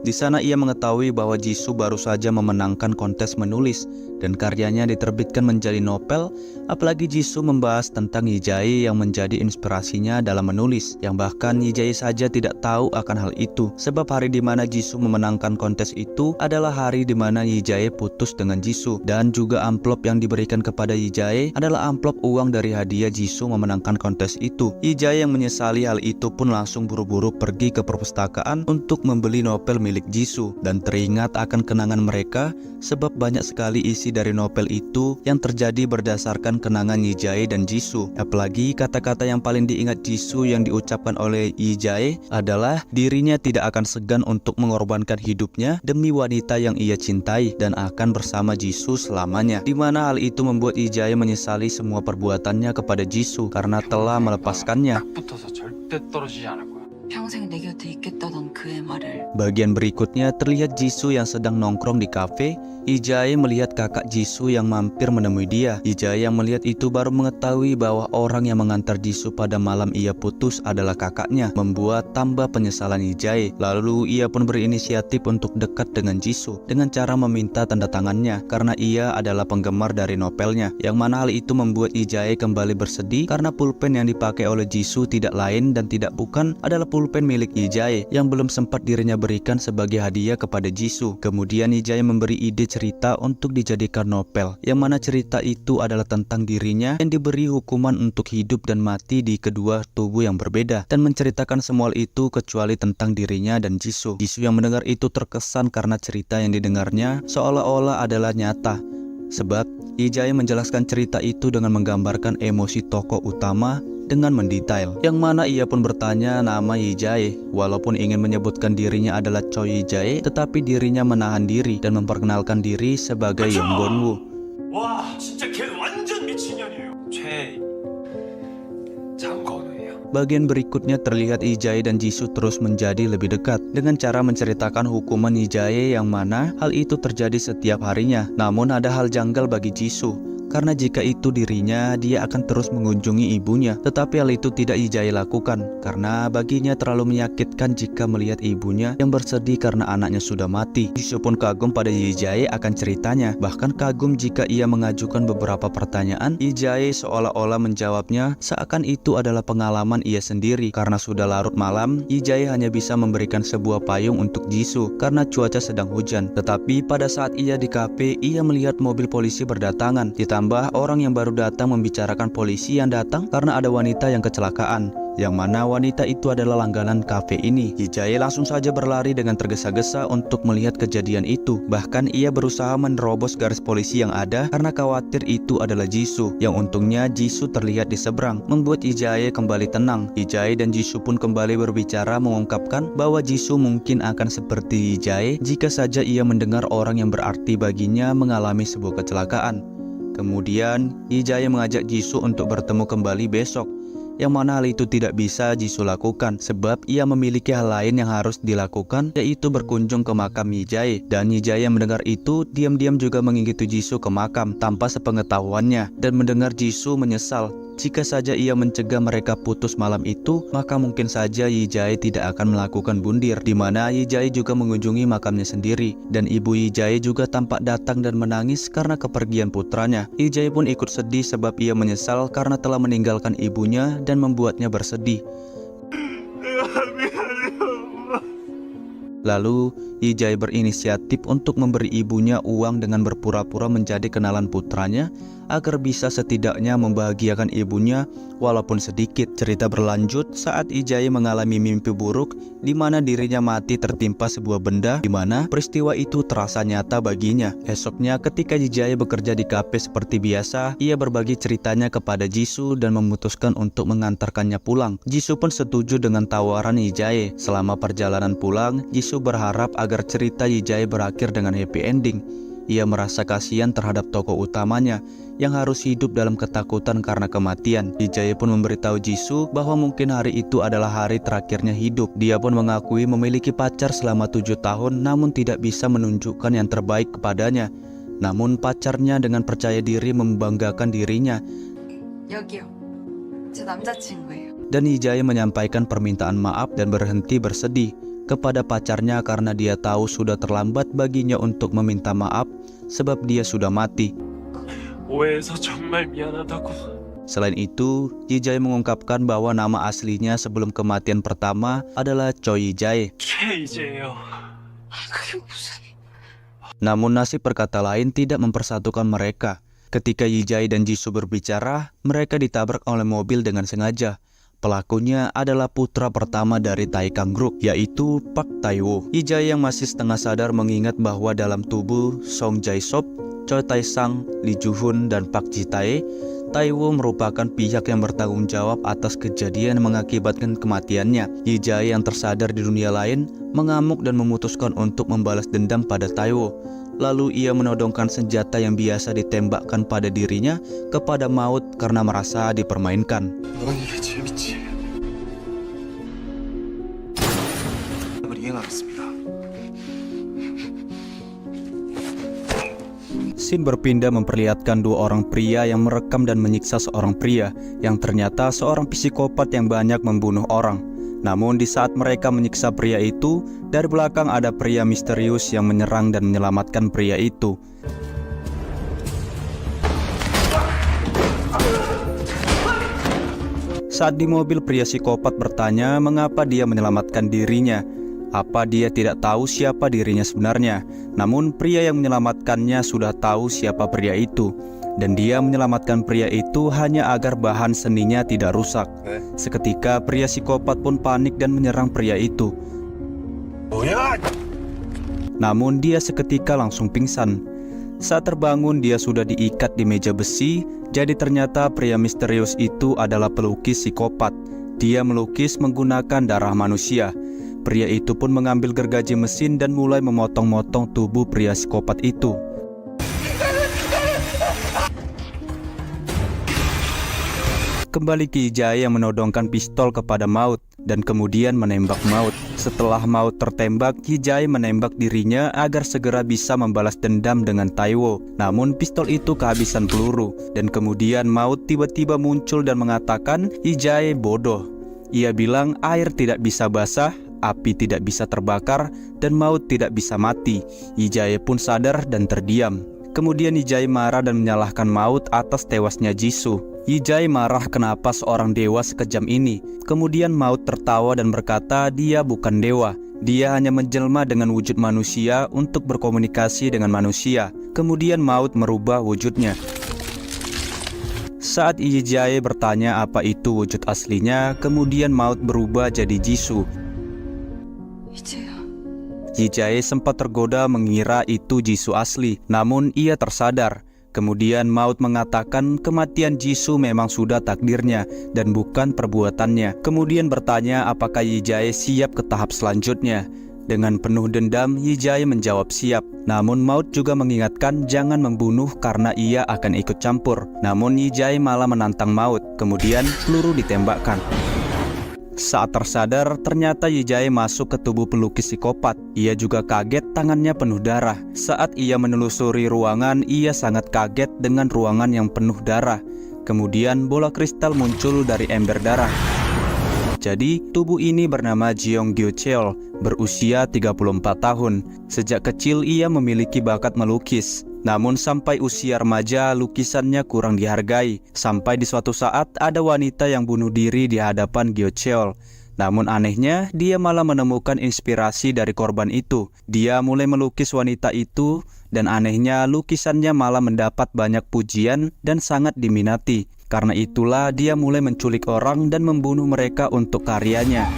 Di sana ia mengetahui bahwa Jisoo baru saja memenangkan kontes menulis dan karyanya diterbitkan menjadi novel. Apalagi Jisoo membahas tentang Hee-jae yang menjadi inspirasinya dalam menulis, yang bahkan Hee-jae saja tidak tahu akan hal itu sebab hari di mana Jisoo memenangkan kontes itu adalah hari di mana Hee-jae putus dengan Jisoo, dan juga amplop yang diberikan kepada Hee-jae adalah amplop uang dari hadiah Jisoo memenangkan kontes itu. Hee-jae yang menyesali hal itu pun langsung buru-buru pergi ke perpustakaan untuk membeli novel milik Jisoo dan teringat akan kenangan mereka sebab banyak sekali isi dari novel itu yang terjadi berdasarkan kenangan Hee-jae dan Jisoo. Apalagi kata-kata yang paling diingat Jisoo yang diucapkan oleh Hee-jae adalah dirinya tidak akan segan untuk mengorbankan hidupnya demi wanita yang ia cintai dan akan bersama Jisoo selamanya. Dimana hal itu membuat Hee-jae menyesali semua perbuatannya kepada Jisoo karena telah melepaskannya. 딱 붙어서 절대 떨어지지 않을 거야. 평생 내 곁에 있겠다던 그의 말을. Bagian berikutnya terlihat Jisoo yang sedang nongkrong di kafe. Hee-jae melihat kakak Jisoo yang mampir menemui dia. Hee-jae yang melihat itu baru mengetahui bahwa orang yang mengantar Jisoo pada malam ia putus adalah kakaknya, membuat tambah penyesalan Hee-jae. Lalu ia pun berinisiatif untuk dekat dengan Jisoo dengan cara meminta tanda tangannya karena ia adalah penggemar dari novelnya, yang mana hal itu membuat Hee-jae kembali bersedih karena pulpen yang dipakai oleh Jisoo tidak lain dan tidak bukan adalah pulpen milik Hee-jae yang belum sempat dirinya berikan sebagai hadiah kepada Jisoo. Kemudian Hee-jae memberi ide cerita untuk dijadikan novel, yang mana cerita itu adalah tentang dirinya yang diberi hukuman untuk hidup dan mati di kedua tubuh yang berbeda, dan menceritakan semua hal itu kecuali tentang dirinya dan Jisoo. Jisoo yang mendengar itu terkesan karena cerita yang didengarnya seolah-olah adalah nyata, sebab Hee-jae menjelaskan cerita itu dengan menggambarkan emosi tokoh utama dengan mendetail, yang mana ia pun bertanya nama Hee-jae. Walaupun ingin menyebutkan dirinya adalah Choi Hee-jae, tetapi dirinya menahan diri dan memperkenalkan diri sebagai Yonggon-woo. 와, 진짜 걔 완전 미친년이에요. 장건우예요. Bagian berikutnya terlihat Hee-jae dan Jisoo terus menjadi lebih dekat dengan cara menceritakan hukuman Hee-jae, yang mana hal itu terjadi setiap harinya. Namun ada hal janggal bagi Jisoo, karena jika itu dirinya, dia akan terus mengunjungi ibunya. Tetapi hal itu tidak Hee-jae lakukan karena baginya terlalu menyakitkan jika melihat ibunya yang bersedih karena anaknya sudah mati. Jisoo pun kagum pada Hee-jae akan ceritanya, bahkan kagum jika ia mengajukan beberapa pertanyaan. Hee-jae seolah-olah menjawabnya seakan itu adalah pengalaman ia sendiri. Karena sudah larut malam, Hee-jae hanya bisa memberikan sebuah payung untuk Jisoo karena cuaca sedang hujan. Tetapi pada saat ia di kafe, ia melihat mobil polisi berdatangan. Ditambah orang yang baru datang membicarakan polisi yang datang karena ada wanita yang kecelakaan. yang mana wanita itu adalah langganan kafe ini. Yi-jae langsung saja berlari dengan tergesa-gesa untuk melihat kejadian itu. Bahkan ia berusaha menerobos garis polisi yang ada karena khawatir itu adalah Jisoo. Yang untungnya Jisoo terlihat di seberang, membuat Yi-jae kembali tenang. Yi-jae dan Jisoo pun kembali berbicara mengungkapkan bahwa Jisoo mungkin akan seperti Yi-jae jika saja ia mendengar orang yang berarti baginya mengalami sebuah kecelakaan. Kemudian Yi-jae mengajak Jisoo untuk bertemu kembali besok, yang mana hal itu tidak bisa Jisoo lakukan sebab ia memiliki hal lain yang harus dilakukan, yaitu berkunjung ke makam Yi-jae. Dan Yi-jae yang mendengar itu diam-diam juga mengikuti Jisoo ke makam tanpa sepengetahuannya, dan mendengar Jisoo menyesal. Jika saja ia mencegah mereka putus malam itu, maka mungkin saja Yi-jae tidak akan melakukan bundir, di mana Yi-jae juga mengunjungi makamnya sendiri. Dan ibu Yi-jae juga tampak datang dan menangis karena kepergian putranya. Yi-jae pun ikut sedih sebab ia menyesal karena telah meninggalkan ibunya dan membuatnya bersedih. Lalu Yi-jae berinisiatif untuk memberi ibunya uang dengan berpura-pura menjadi kenalan putranya agar bisa setidaknya membahagiakan ibunya walaupun sedikit. Cerita berlanjut saat Yi-jae mengalami mimpi buruk di mana dirinya mati tertimpa sebuah benda, di mana peristiwa itu terasa nyata baginya. Esoknya ketika Yi-jae bekerja di kafe seperti biasa, ia berbagi ceritanya kepada Jisoo dan memutuskan untuk mengantarkannya pulang. Jisoo pun setuju dengan tawaran Yi-jae. Selama perjalanan pulang, Jisoo berharap agar cerita Yi-jae berakhir dengan happy ending. Ia merasa kasihan terhadap tokoh utamanya yang harus hidup dalam ketakutan karena kematian. Yi-jae pun memberitahu Jisoo bahwa mungkin hari itu adalah hari terakhirnya hidup. Dia pun mengakui memiliki pacar selama 7 tahun namun tidak bisa menunjukkan yang terbaik kepadanya. Namun pacarnya dengan percaya diri membanggakan dirinya. 여기요. 제 남자친구예요. Dan Yi-jae menyampaikan permintaan maaf dan berhenti bersedih kepada pacarnya karena dia tahu sudah terlambat baginya untuk meminta maaf sebab dia sudah mati. 오해해서 정말 미안하다고. Selain itu, Yi-jae mengungkapkan bahwa nama aslinya sebelum kematian pertama adalah Choi Yi-jae. K-J예요. 그게 무슨... Namun nasib berkata lain tidak mempersatukan mereka. Ketika Yi-jae dan Jisoo berbicara, mereka ditabrak oleh mobil dengan sengaja. Pelakunya adalah putra pertama dari Taekang Group, yaitu Park Tae-woo. Yi-jae yang masih setengah sadar mengingat bahwa dalam tubuh Song Jae-sop, Choi Tae-sang, Lee Joo-hun, dan Park Ji-tae, Tae-woo merupakan pihak yang bertanggung jawab atas kejadian yang mengakibatkan kematiannya. Yi-jae yang tersadar di dunia lain mengamuk dan memutuskan untuk membalas dendam pada Tae-woo. Lalu ia menodongkan senjata yang biasa ditembakkan pada dirinya kepada maut karena merasa dipermainkan. 넌 이게 재밌지? 이해하겠습니다. Scene berpindah memperlihatkan dua orang pria yang merekam dan menyiksa seorang pria yang ternyata seorang psikopat yang banyak membunuh orang. Namun di saat mereka menyiksa pria itu, dari belakang ada pria misterius yang menyerang dan menyelamatkan pria itu. Saat di mobil, pria psikopat bertanya mengapa dia menyelamatkan dirinya. Apa dia tidak tahu siapa dirinya sebenarnya? Namun pria yang menyelamatkannya sudah tahu siapa pria itu. Dan dia menyelamatkan pria itu hanya agar bahan seninya tidak rusak. Seketika pria psikopat pun panik dan menyerang pria itu. Namun dia seketika langsung pingsan. Saat terbangun dia sudah diikat di meja besi. Jadi ternyata pria misterius itu adalah pelukis psikopat. Dia melukis menggunakan darah manusia. Pria itu pun mengambil gergaji mesin dan mulai memotong-motong tubuh pria psikopat itu. Kembali ke Yi-jae yang menodongkan pistol kepada maut dan kemudian menembak maut. Setelah maut tertembak, Yi-jae menembak dirinya agar segera bisa membalas dendam dengan Tae-woo. Namun pistol itu kehabisan peluru dan kemudian maut tiba-tiba muncul dan mengatakan Yi-jae bodoh. Ia bilang air tidak bisa basah, api tidak bisa terbakar, dan maut tidak bisa mati. Yi-jae pun sadar dan terdiam. Kemudian Yi-jae marah dan menyalahkan maut atas tewasnya Jisoo. Yi-jae marah kenapa seorang dewa sekejam ini. Kemudian maut tertawa dan berkata dia bukan dewa. Dia hanya menjelma dengan wujud manusia untuk berkomunikasi dengan manusia. Kemudian maut merubah wujudnya. Saat Yi Jae bertanya apa itu wujud aslinya, kemudian maut berubah jadi Jisoo. 이제야. Yi Jae sempat tergoda mengira itu Jisoo asli, namun ia tersadar. Kemudian maut mengatakan kematian Jisoo memang sudah takdirnya dan bukan perbuatannya. Kemudian bertanya apakah Yi Jae siap ke tahap selanjutnya. Dengan penuh dendam, Yi Jae menjawab siap. Namun maut juga mengingatkan jangan membunuh karena ia akan ikut campur. Namun Yi Jae malah menantang maut. Kemudian peluru ditembakkan. Saat tersadar, ternyata Yi Jae masuk ke tubuh pelukis psikopat. Ia juga kaget tangannya penuh darah. Saat ia menelusuri ruangan, ia sangat kaget dengan ruangan yang penuh darah. Kemudian bola kristal muncul dari ember darah. Jadi, tubuh ini bernama Jeong Gyo Cheol, berusia 34 tahun. Sejak kecil ia memiliki bakat melukis. Namun sampai usia remaja, lukisannya kurang dihargai. Sampai di suatu saat ada wanita yang bunuh diri di hadapan Gyo Cheol. Namun anehnya, dia malah menemukan inspirasi dari korban itu. Dia mulai melukis wanita itu, dan anehnya lukisannya malah mendapat banyak pujian dan sangat diminati. Karena itulah dia mulai menculik orang dan membunuh mereka untuk karyanya.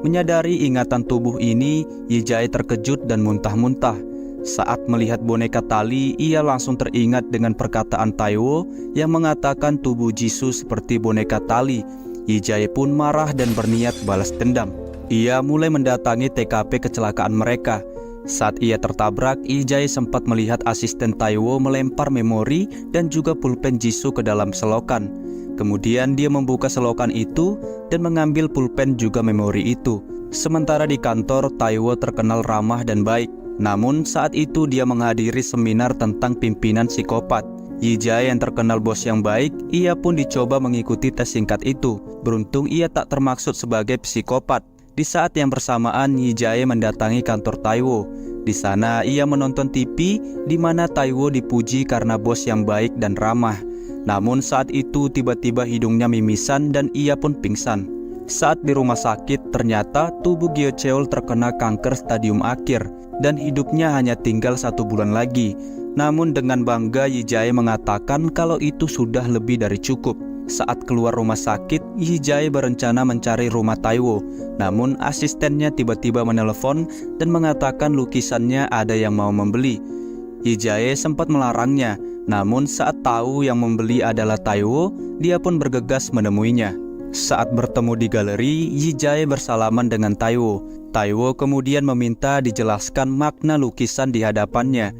Menyadari ingatan tubuh ini, Yi Jae terkejut dan muntah-muntah. Saat melihat boneka tali, ia langsung teringat dengan perkataan Taiwo yang mengatakan tubuh Jisoo seperti boneka tali. Yi Jae pun marah dan berniat balas dendam. Ia mulai mendatangi TKP kecelakaan mereka. Saat ia tertabrak, Yi Jae sempat melihat asisten Taiwo melempar memori dan juga pulpen Jisoo ke dalam selokan. Kemudian dia membuka selokan itu dan mengambil pulpen juga memori itu. Sementara di kantor, Taiwo terkenal ramah dan baik. Namun saat itu dia menghadiri seminar tentang pimpinan psikopat. Yi Jae yang terkenal bos yang baik, ia pun dicoba mengikuti tes singkat itu. Beruntung ia tak termaksud sebagai psikopat. Di saat yang bersamaan, Yi Jae mendatangi kantor Taiwo. Di sana ia menonton TV di mana Taiwo dipuji karena bos yang baik dan ramah. Namun saat itu tiba-tiba hidungnya mimisan dan ia pun pingsan. Saat di rumah sakit, ternyata tubuh Gyo Cheol terkena kanker stadium akhir dan hidupnya hanya tinggal 1 bulan lagi. Namun dengan bangga Yi Jae mengatakan kalau itu sudah lebih dari cukup. Saat keluar rumah sakit, Yi Jae berencana mencari rumah Taiwo. Namun asistennya tiba-tiba menelepon dan mengatakan lukisannya ada yang mau membeli. Yi Jae sempat melarangnya. Namun saat tahu yang membeli adalah Taiwo, dia pun bergegas menemuinya. Saat bertemu di galeri, Yi Jae bersalaman dengan Taiwo. Taiwo kemudian meminta dijelaskan makna lukisan di hadapannya.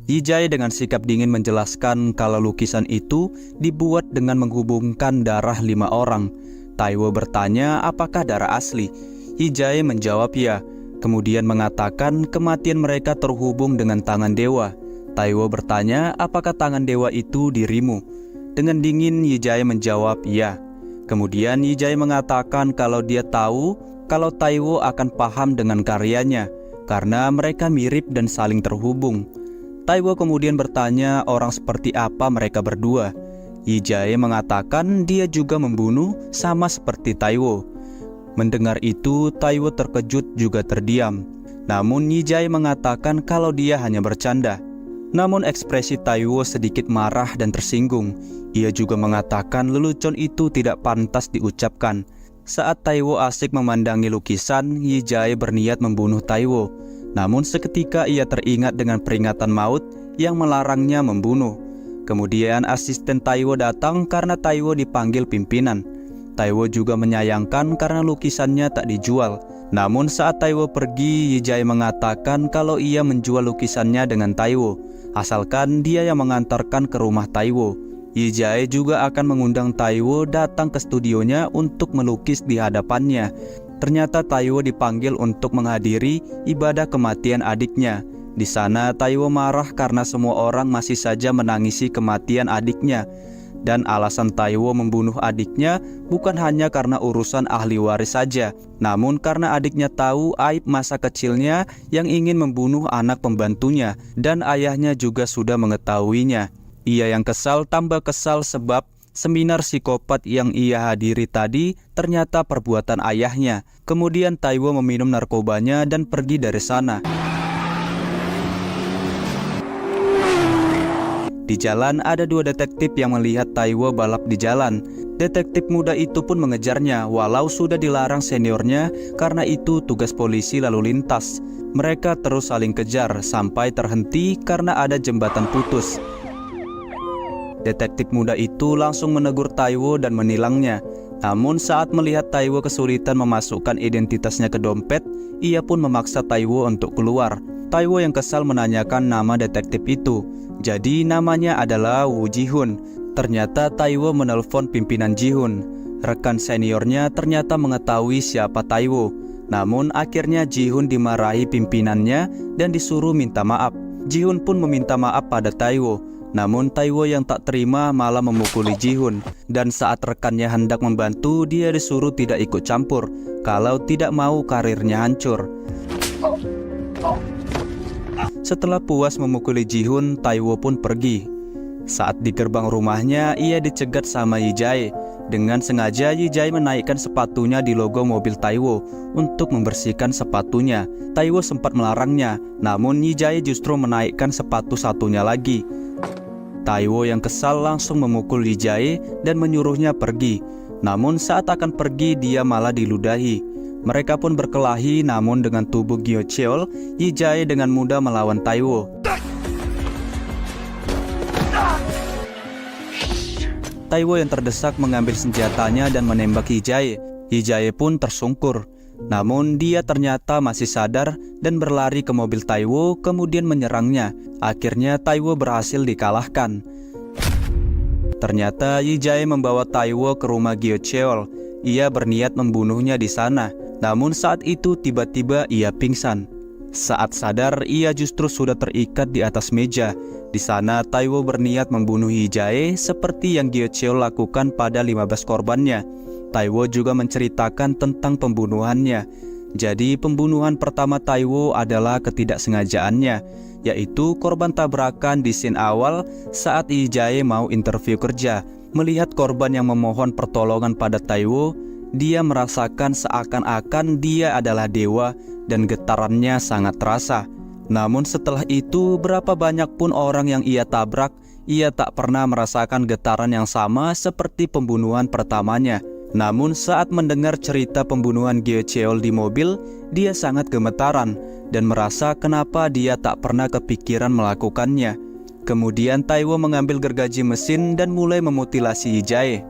Yi Jae dengan sikap dingin menjelaskan kalau lukisan itu dibuat dengan menghubungkan darah 5 orang. Taiwo bertanya apakah darah asli. Yi Jae menjawab ya, kemudian mengatakan kematian mereka terhubung dengan tangan dewa. Taiwo bertanya apakah tangan dewa itu dirimu. Dengan dingin Yi Jae menjawab ya. Kemudian Yi Jae mengatakan kalau dia tahu kalau Taiwo akan paham dengan karyanya karena mereka mirip dan saling terhubung. Taiwo kemudian bertanya orang seperti apa mereka berdua. Yi Jae mengatakan dia juga membunuh sama seperti Taiwo. Mendengar itu, Taiwo terkejut juga terdiam. Namun Yi Jae mengatakan kalau dia hanya bercanda. Namun ekspresi Taiwo sedikit marah dan tersinggung. Ia juga mengatakan lelucon itu tidak pantas diucapkan. Saat Taiwo asik memandangi lukisan, Yi Jae berniat membunuh Taiwo. Namun seketika ia teringat dengan peringatan maut yang melarangnya membunuh. Kemudian asisten Taiwo datang karena Taiwo dipanggil pimpinan. Taiwo juga menyayangkan karena lukisannya tak dijual. Namun saat Taiwo pergi, Yi Jae mengatakan kalau ia menjual lukisannya dengan Taiwo, asalkan dia yang mengantarkan ke rumah Taiwo. Yi Jae juga akan mengundang Taiwo datang ke studionya untuk melukis di hadapannya. Ternyata Taiwo dipanggil untuk menghadiri ibadah kematian adiknya. Di sana Taiwo marah karena semua orang masih saja menangisi kematian adiknya. Dan alasan Taiwo membunuh adiknya bukan hanya karena urusan ahli waris saja, namun karena adiknya tahu aib masa kecilnya yang ingin membunuh anak pembantunya, dan ayahnya juga sudah mengetahuinya. Ia yang kesal tambah kesal sebab seminar psikopat yang ia hadiri tadi ternyata perbuatan ayahnya. Kemudian Taiwo meminum narkobanya dan pergi dari sana. Di jalan ada dua detektif yang melihat Taiwo balap di jalan. Detektif muda itu pun mengejarnya walau sudah dilarang seniornya karena itu tugas polisi lalu lintas. Mereka terus saling kejar sampai terhenti karena ada jembatan putus. Detektif muda itu langsung menegur Taiwo dan menilangnya. Namun saat melihat Taiwo kesulitan memasukkan identitasnya ke dompet, ia pun memaksa Taiwo untuk keluar. Taiwo yang kesal menanyakan nama detektif itu. Jadi namanya adalah Woo Ji-hun. Ternyata Taiwo menelpon pimpinan Ji-hun. Rekan seniornya ternyata mengetahui siapa Taiwo. Namun akhirnya Ji-hun dimarahi pimpinannya dan disuruh minta maaf. Ji-hun pun meminta maaf pada Taiwo. Namun Taiwo yang tak terima malah memukuli Ji-hun. Dan saat rekannya hendak membantu, dia disuruh tidak ikut campur. Kalau tidak mau karirnya hancur. Setelah puas memukuli Ji-hun, Taiwo pun pergi. Saat di gerbang rumahnya, ia dicegat sama Yi-jae. Dengan sengaja Yi-jae menaikkan sepatunya di logo mobil Taiwo untuk membersihkan sepatunya. Taiwo sempat melarangnya, namun Yi-jae justru menaikkan sepatu satunya lagi. Taiwo yang kesal langsung memukul Yi-jae dan menyuruhnya pergi. Namun saat akan pergi dia malah diludahi. Mereka pun berkelahi, namun dengan tubuh Gyo Cheol, Yi-jae dengan mudah melawan Taiwo. Taiwo yang terdesak mengambil senjatanya dan menembak Yi-jae. Yi-jae pun tersungkur. Namun dia ternyata masih sadar dan berlari ke mobil Taiwo kemudian menyerangnya. Akhirnya Taiwo berhasil dikalahkan. Ternyata Yi-jae membawa Taiwo ke rumah Gyo Cheol. Ia berniat membunuhnya di sana. Namun saat itu tiba-tiba ia pingsan. Saat sadar ia justru sudah terikat di atas meja. Di sana Taiwo berniat membunuh Yi-jae seperti yang Gyo Cheol lakukan pada 15 korbannya. Taiwo juga menceritakan tentang pembunuhannya. Jadi pembunuhan pertama Taiwo adalah ketidaksengajaannya, yaitu korban tabrakan di scene awal saat Yi-jae mau interview kerja. Melihat korban yang memohon pertolongan pada Taiwo, dia merasakan seakan-akan dia adalah dewa dan getarannya sangat terasa. Namun setelah itu berapa banyak pun orang yang ia tabrak, ia tak pernah merasakan getaran yang sama seperti pembunuhan pertamanya. Namun saat mendengar cerita pembunuhan Gyo Cheol di mobil, dia sangat gemetaran dan merasa kenapa dia tak pernah kepikiran melakukannya. Kemudian Taiwo mengambil gergaji mesin dan mulai memutilasi Yi-jae.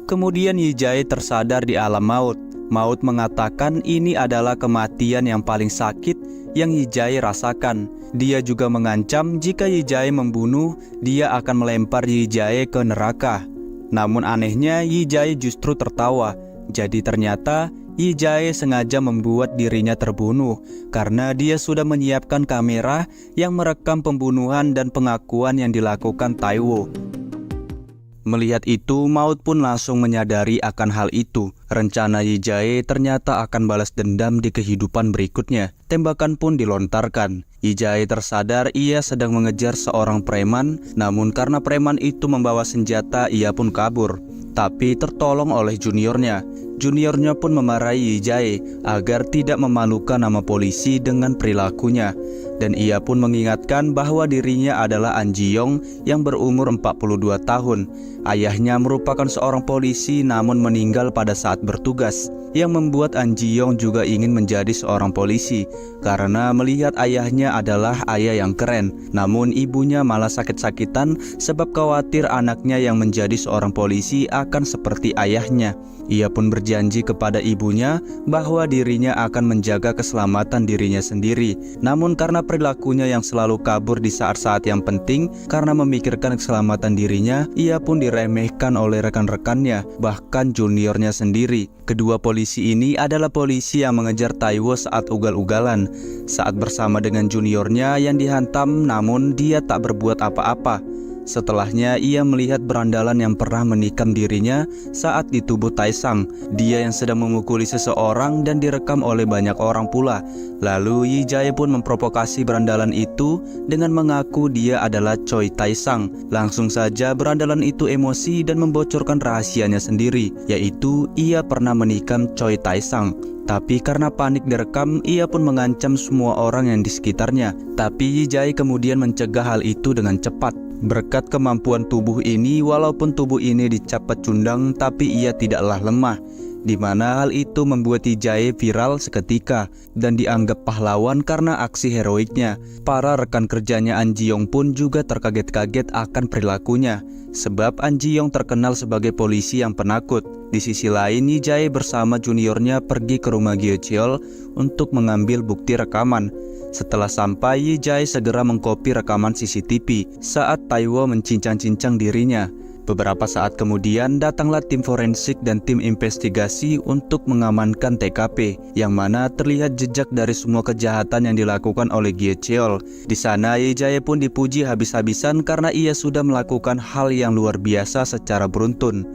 Kemudian Yi-jae tersadar di alam maut. Maut mengatakan ini adalah kematian yang paling sakit yang Yi-jae rasakan. Dia juga mengancam jika Yi-jae membunuh, dia akan melempar Yi-jae ke neraka. Namun anehnya Yi-jae justru tertawa. Jadi ternyata Yi-jae sengaja membuat dirinya terbunuh karena dia sudah menyiapkan kamera yang merekam pembunuhan dan pengakuan yang dilakukan Taiwo. Melihat itu, Maut pun langsung menyadari akan hal itu. Rencana Yi-jae ternyata akan balas dendam di kehidupan berikutnya. Tembakan pun dilontarkan. Yi-jae tersadar ia sedang mengejar seorang preman, namun karena preman itu membawa senjata, ia pun kabur. Tapi tertolong oleh juniornya. Juniornya pun memarahi Yi-jae agar tidak memalukan nama polisi dengan perilakunya. Dan ia pun mengingatkan bahwa dirinya adalah An Ji-yong yang berumur 42 tahun. Ayahnya merupakan seorang polisi namun meninggal pada saat bertugas, yang membuat An Ji-yong juga ingin menjadi seorang polisi karena melihat ayahnya adalah ayah yang keren. Namun ibunya malah sakit-sakitan sebab khawatir anaknya yang menjadi seorang polisi akan seperti ayahnya. Ia pun berjanji kepada ibunya bahwa dirinya akan menjaga keselamatan dirinya sendiri. Namun karena perilakunya yang selalu kabur di saat-saat yang penting karena memikirkan keselamatan dirinya, ia pun diremehkan oleh rekan-rekannya, bahkan juniornya sendiri. Kedua polisi ini adalah polisi yang mengejar Taiwo saat ugal-ugalan. Saat bersama dengan juniornya yang dihantam, namun dia tak berbuat apa-apa. Setelahnya ia melihat berandalan yang pernah menikam dirinya saat di tubuh Taesang. Dia yang sedang memukuli seseorang dan direkam oleh banyak orang pula. Lalu Yi Jae pun memprovokasi berandalan itu dengan mengaku dia adalah Choi Taesang. Langsung saja berandalan itu emosi dan membocorkan rahasianya sendiri, yaitu ia pernah menikam Choi Taesang. Tapi karena panik direkam, ia pun mengancam semua orang yang di sekitarnya. Tapi Yi Jae kemudian mencegah hal itu dengan cepat. Berkat kemampuan tubuh ini, walaupun tubuh ini dicap pecundang, tapi ia tidaklah lemah. Di mana hal itu membuat Yi Jae viral seketika dan dianggap pahlawan karena aksi heroiknya. Para rekan kerjanya An Ji Yong pun juga terkaget-kaget akan perilakunya, sebab An Ji Yong terkenal sebagai polisi yang penakut. Di sisi lain, Yi Jae bersama juniornya pergi ke rumah Gyo Cheol untuk mengambil bukti rekaman. Setelah sampai, Yi Jae segera mengkopi rekaman CCTV saat Taiwo mencincang-cincang dirinya. Beberapa saat kemudian datanglah tim forensik dan tim investigasi untuk mengamankan TKP, yang mana terlihat jejak dari semua kejahatan yang dilakukan oleh Gyo Cheol. Di sana Yi Jae pun dipuji habis-habisan karena ia sudah melakukan hal yang luar biasa secara beruntun.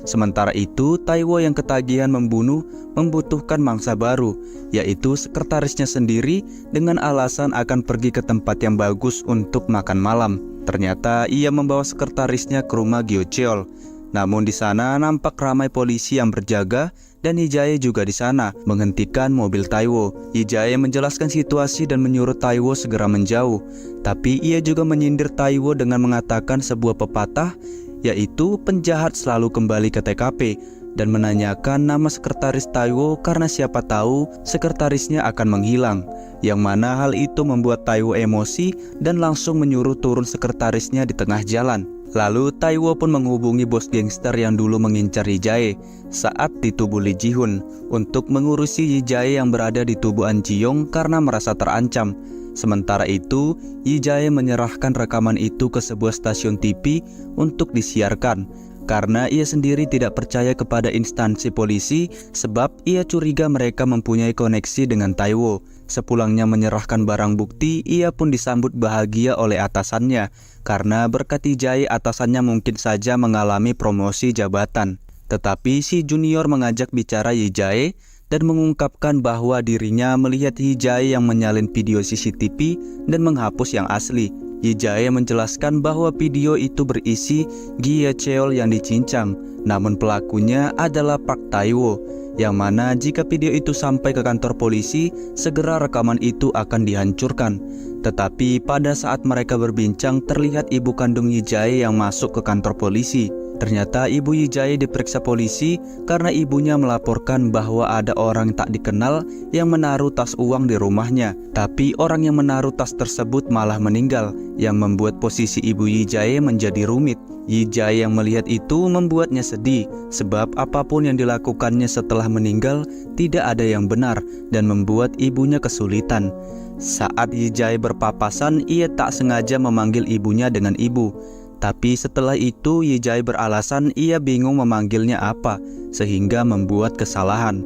Sementara itu, Taiwo yang ketagihan membunuh membutuhkan mangsa baru, yaitu sekretarisnya sendiri, dengan alasan akan pergi ke tempat yang bagus untuk makan malam. Ternyata ia membawa sekretarisnya ke rumah Gyo Cheol. Namun di sana nampak ramai polisi yang berjaga dan Yi Jae juga di sana menghentikan mobil Taiwo. Yi Jae menjelaskan situasi dan menyuruh Taiwo segera menjauh. Tapi ia juga menyindir Taiwo dengan mengatakan sebuah pepatah, yaitu penjahat selalu kembali ke TKP, dan menanyakan nama sekretaris Taiwo karena siapa tahu sekretarisnya akan menghilang. Yang mana hal itu membuat Taiwo emosi dan langsung menyuruh turun sekretarisnya di tengah jalan. Lalu Taiwo pun menghubungi bos gangster yang dulu mengincar Yi Jae saat di tubuh Lee Ji Hun untuk mengurusi Yi Jae yang berada di tubuh An Ji Yong karena merasa terancam. Sementara itu, Yi Jae menyerahkan rekaman itu ke sebuah stasiun TV untuk disiarkan karena ia sendiri tidak percaya kepada instansi polisi sebab ia curiga mereka mempunyai koneksi dengan Taiwo. Sepulangnya menyerahkan barang bukti, ia pun disambut bahagia oleh atasannya karena berkat Yi Jae atasannya mungkin saja mengalami promosi jabatan. Tetapi si junior mengajak bicara Yi Jae dan mengungkapkan bahwa dirinya melihat Yi Jae yang menyalin video CCTV dan menghapus yang asli. Yi Jae menjelaskan bahwa video itu berisi Gyo Cheol yang dicincang, namun pelakunya adalah Park Taiwo, yang mana jika video itu sampai ke kantor polisi, segera rekaman itu akan dihancurkan. Tetapi pada saat mereka berbincang, terlihat ibu kandung Yi Jae yang masuk ke kantor polisi. Ternyata ibu Yi Jae diperiksa polisi karena ibunya melaporkan bahwa ada orang tak dikenal yang menaruh tas uang di rumahnya. Tapi orang yang menaruh tas tersebut malah meninggal, yang membuat posisi ibu Yi Jae menjadi rumit. Yi Jae yang melihat itu membuatnya sedih, sebab apapun yang dilakukannya setelah meninggal tidak ada yang benar dan membuat ibunya kesulitan. Saat Yi Jae berpapasan, ia tak sengaja memanggil ibunya dengan ibu. Tapi setelah itu Yi Jae beralasan ia bingung memanggilnya apa, sehingga membuat kesalahan.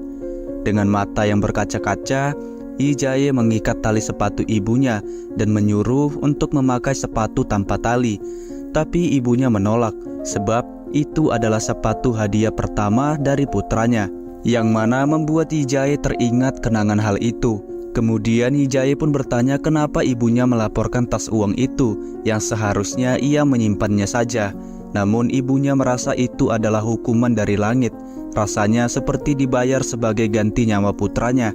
Dengan mata yang berkaca-kaca, Yi Jae mengikat tali sepatu ibunya dan menyuruh untuk memakai sepatu tanpa tali. Tapi ibunya menolak, sebab itu adalah sepatu hadiah pertama dari putranya, yang mana membuat Yi Jae teringat kenangan hal itu. Kemudian Yi Jae pun bertanya kenapa ibunya melaporkan tas uang itu yang seharusnya ia menyimpannya saja. Namun ibunya merasa itu adalah hukuman dari langit. Rasanya seperti dibayar sebagai ganti nyawa putranya.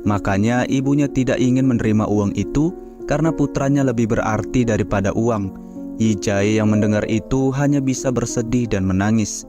Makanya ibunya tidak ingin menerima uang itu karena putranya lebih berarti daripada uang. Yi Jae yang mendengar itu hanya bisa bersedih dan menangis.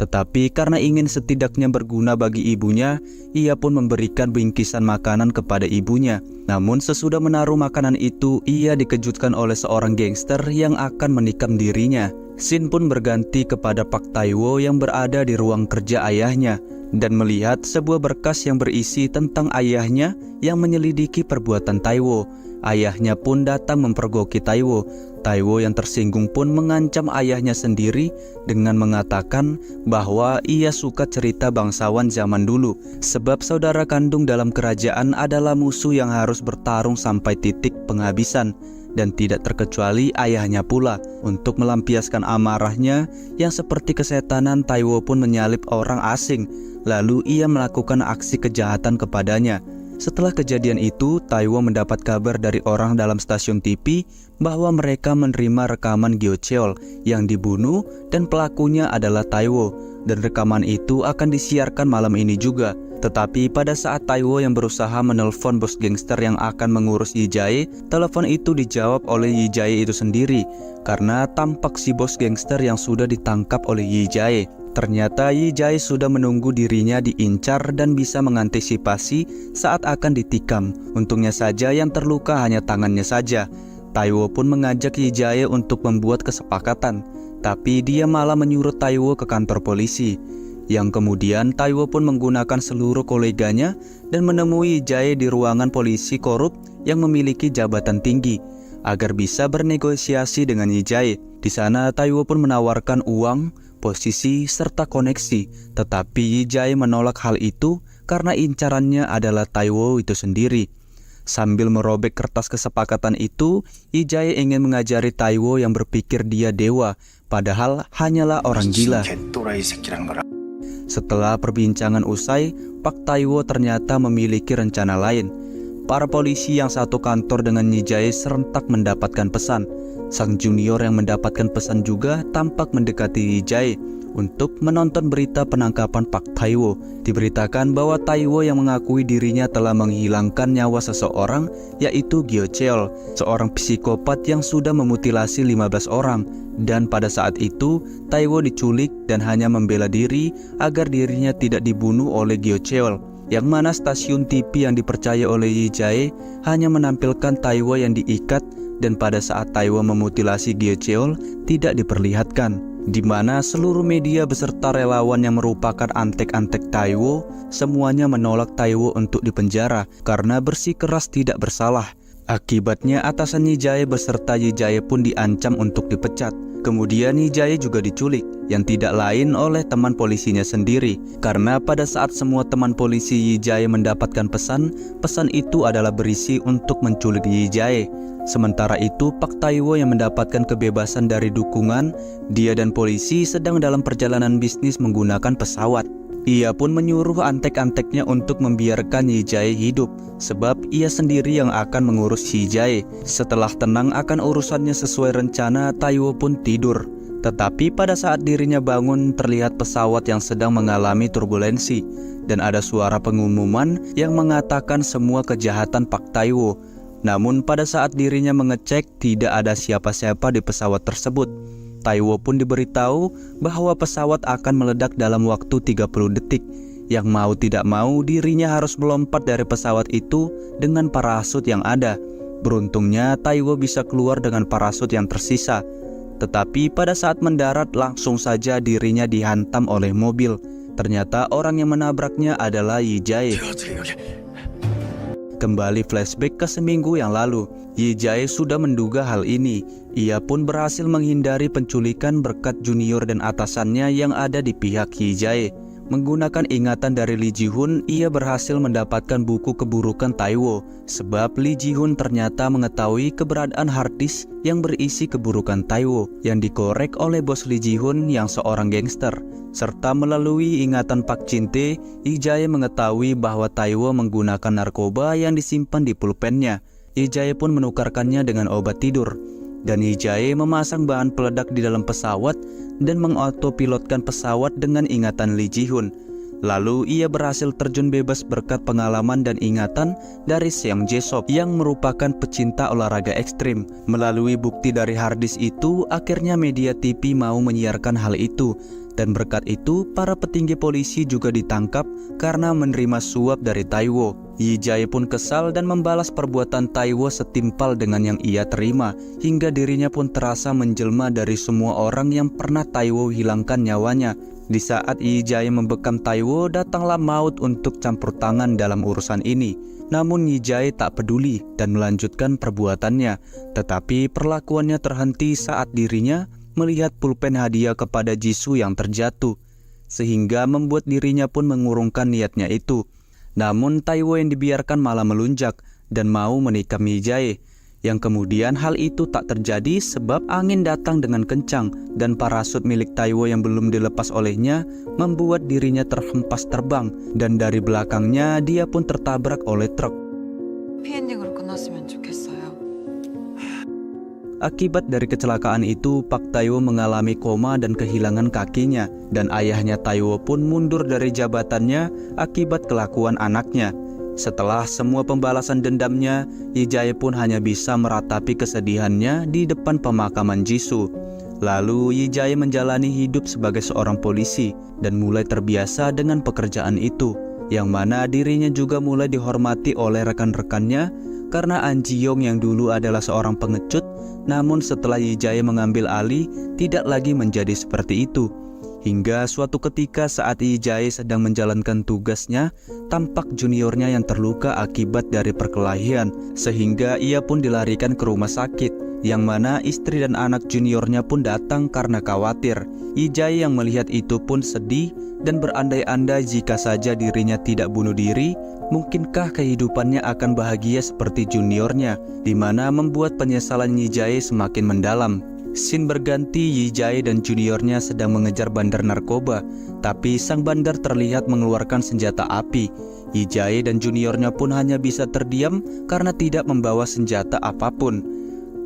Tetapi karena ingin setidaknya berguna bagi ibunya, ia pun memberikan bingkisan makanan kepada ibunya. Namun sesudah menaruh makanan itu, ia dikejutkan oleh seorang gangster yang akan menikam dirinya. Scene pun berganti kepada Park Taiwo yang berada di ruang kerja ayahnya dan melihat sebuah berkas yang berisi tentang ayahnya yang menyelidiki perbuatan Taiwo. Ayahnya pun datang mempergoki Taiwo. Taiwo yang tersinggung pun mengancam ayahnya sendiri dengan mengatakan bahwa ia suka cerita bangsawan zaman dulu, sebab saudara kandung dalam kerajaan adalah musuh yang harus bertarung sampai titik penghabisan. dan tidak terkecuali ayahnya pula. Untuk melampiaskan amarahnya yang seperti kesetanan, Taiwo pun menyalip orang asing, lalu ia melakukan aksi kejahatan kepadanya. Setelah kejadian itu, Taiwo mendapat kabar dari orang dalam stasiun TV bahwa mereka menerima rekaman Gyo Cheol yang dibunuh dan pelakunya adalah Taiwo, dan rekaman itu akan disiarkan malam ini juga. Tetapi pada saat Taiwo yang berusaha menelpon bos gangster yang akan mengurus Yi Jae, telepon itu dijawab oleh Yi Jae itu sendiri karena tampak si bos gangster yang sudah ditangkap oleh Yi Jae. Ternyata Yi Jae sudah menunggu dirinya diincar dan bisa mengantisipasi saat akan ditikam. Untungnya saja yang terluka hanya tangannya saja. Taiwo pun mengajak Yi Jae untuk membuat kesepakatan, tapi dia malah menyuruh Taiwo ke kantor polisi. Yang kemudian Taiwo pun menggunakan seluruh koleganya dan menemui Yi Jae di ruangan polisi korup yang memiliki jabatan tinggi agar bisa bernegosiasi dengan Yi Jae. Di sana Taiwo pun menawarkan uang, posisi, serta koneksi, tetapi Yi Jae menolak hal itu karena incarannya adalah Taiwo itu sendiri. Sambil merobek kertas kesepakatan itu, Yi Jae ingin mengajari Taiwo yang berpikir dia dewa, padahal hanyalah orang gila. Setelah perbincangan usai, Pak Taiwo ternyata memiliki rencana lain. Para polisi yang satu kantor dengan Yi Jae serentak mendapatkan pesan. Sang junior yang mendapatkan pesan juga tampak mendekati Yi Jae untuk menonton berita penangkapan Pak Taiwo. Diberitakan bahwa Taiwo yang mengakui dirinya telah menghilangkan nyawa seseorang, yaitu Gyo Cheol, seorang psikopat yang sudah memutilasi 15 orang. Dan pada saat itu, Taiwo diculik dan hanya membela diri agar dirinya tidak dibunuh oleh Gyo Cheol. Yang mana stasiun TV yang dipercaya oleh Yi Jae hanya menampilkan Taiwo yang diikat, dan pada saat Taiwo memutilasi Gyo Cheol tidak diperlihatkan, di mana seluruh media beserta relawan yang merupakan antek-antek Taiwo semuanya menolak Taiwo untuk dipenjara karena bersikeras tidak bersalah. Akibatnya atasan Yi Jae beserta Yi Jae pun diancam untuk dipecat. Kemudian Yi Jae juga diculik, yang tidak lain oleh teman polisinya sendiri. Karena pada saat semua teman polisi Yi Jae mendapatkan pesan itu adalah berisi untuk menculik Yi Jae. Sementara itu Pak Taiwo yang mendapatkan kebebasan dari dukungan, dia dan polisi sedang dalam perjalanan bisnis menggunakan pesawat. Ia pun menyuruh antek-anteknya untuk membiarkan Yi Jae hidup, sebab ia sendiri yang akan mengurus Yi Jae. Setelah tenang akan urusannya sesuai rencana, Taiwo pun tidur. Tetapi pada saat dirinya bangun, terlihat pesawat yang sedang mengalami turbulensi, dan ada suara pengumuman yang mengatakan semua kejahatan Pak Taiwo. Namun pada saat dirinya mengecek, tidak ada siapa-siapa di pesawat tersebut. Taiwo pun diberitahu bahwa pesawat akan meledak dalam waktu 30 detik. Yang mau tidak mau dirinya harus melompat dari pesawat itu dengan parasut yang ada. Beruntungnya Taiwo bisa keluar dengan parasut yang tersisa. Tetapi pada saat mendarat langsung saja dirinya dihantam oleh mobil. Ternyata orang yang menabraknya adalah Yi Jae. Kembali flashback ke seminggu yang lalu, Yi Jae sudah menduga hal ini. Ia pun berhasil menghindari penculikan berkat junior dan atasannya yang ada di pihak Yi Jae. Menggunakan ingatan dari Lee Ji-hoon, ia berhasil mendapatkan buku keburukan Taiwo. Sebab Lee Ji-hoon ternyata mengetahui keberadaan harddisk yang berisi keburukan Taiwo yang dikorek oleh bos Lee Ji-hoon yang seorang gangster. Serta melalui ingatan Pak Jin-tae, Yi Jae mengetahui bahwa Taiwo menggunakan narkoba yang disimpan di pulpennya. Yi Jae pun menukarkannya dengan obat tidur. Dan Yi Jae memasang bahan peledak di dalam pesawat dan mengautopilotkan pesawat dengan ingatan Lee Ji-hoon. Lalu ia berhasil terjun bebas berkat pengalaman dan ingatan dari Seong Jae-sop yang merupakan pecinta olahraga ekstrim. Melalui bukti dari harddisk itu, akhirnya media TV mau menyiarkan hal itu. Dan berkat itu, para petinggi polisi juga ditangkap karena menerima suap dari Taiwo. Yi Jae pun kesal dan membalas perbuatan Taiwo setimpal dengan yang ia terima, hingga dirinya pun terasa menjelma dari semua orang yang pernah Taiwo hilangkan nyawanya. Di saat Yi Jae membekam Taiwo, datanglah maut untuk campur tangan dalam urusan ini. Namun Yi Jae tak peduli dan melanjutkan perbuatannya. Tetapi perlakuannya terhenti saat dirinya melihat pulpen hadiah kepada Jisoo yang terjatuh, sehingga membuat dirinya pun mengurungkan niatnya itu. Namun Taiwo yang dibiarkan malah melunjak dan mau menikam Yi Jae. Yang kemudian hal itu tak terjadi sebab angin datang dengan kencang dan parasut milik Taiwo yang belum dilepas olehnya membuat dirinya terhempas terbang dan dari belakangnya dia pun tertabrak oleh truk. 해피엔딩으로 끝났으면 좋겠어요. Akibat dari kecelakaan itu, Pak Taiwo mengalami koma dan kehilangan kakinya dan ayahnya Taiwo pun mundur dari jabatannya akibat kelakuan anaknya. Setelah semua pembalasan dendamnya, Yi-jae pun hanya bisa meratapi kesedihannya di depan pemakaman Jisoo. Lalu Yi-jae menjalani hidup sebagai seorang polisi dan mulai terbiasa dengan pekerjaan itu, yang mana dirinya juga mulai dihormati oleh rekan-rekannya karena An Ji-yong yang dulu adalah seorang pengecut, namun setelah Yi-jae mengambil alih tidak lagi menjadi seperti itu. Hingga suatu ketika saat Yi-jae sedang menjalankan tugasnya, tampak juniornya yang terluka akibat dari perkelahian, sehingga ia pun dilarikan ke rumah sakit, yang mana istri dan anak juniornya pun datang karena khawatir. Yi-jae yang melihat itu pun sedih dan berandai-andai jika saja dirinya tidak bunuh diri, mungkinkah kehidupannya akan bahagia seperti juniornya, di mana membuat penyesalan Yi-jae semakin mendalam. Scene berganti, Yi-jae dan juniornya sedang mengejar bandar narkoba, tapi sang bandar terlihat mengeluarkan senjata api. Yi-jae dan juniornya pun hanya bisa terdiam karena tidak membawa senjata apapun.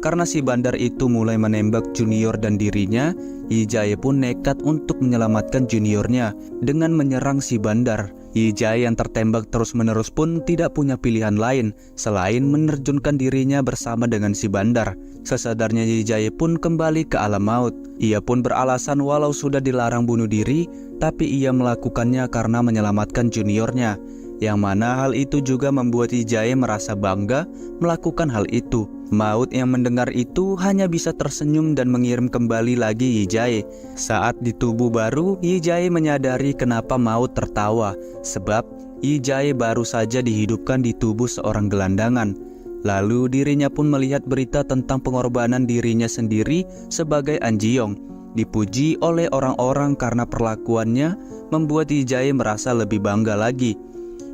Karena si bandar itu mulai menembak junior dan dirinya, Yi-jae pun nekat untuk menyelamatkan juniornya dengan menyerang si bandar. Yi-jae yang tertembak terus-menerus pun tidak punya pilihan lain selain menerjunkan dirinya bersama dengan si bandar. Sesadarnya Yi-jae pun kembali ke alam maut. Ia pun beralasan walau sudah dilarang bunuh diri, tapi ia melakukannya karena menyelamatkan juniornya. Yang mana hal itu juga membuat Yi-jae merasa bangga melakukan hal itu. Maut yang mendengar itu hanya bisa tersenyum dan mengirim kembali lagi Yi-jae. Saat di tubuh baru, Yi-jae menyadari kenapa Maut tertawa, sebab Yi-jae baru saja dihidupkan di tubuh seorang gelandangan. Lalu dirinya pun melihat berita tentang pengorbanan dirinya sendiri sebagai An Ji-yong. Dipuji oleh orang-orang karena perlakuannya membuat Yi-jae merasa lebih bangga lagi.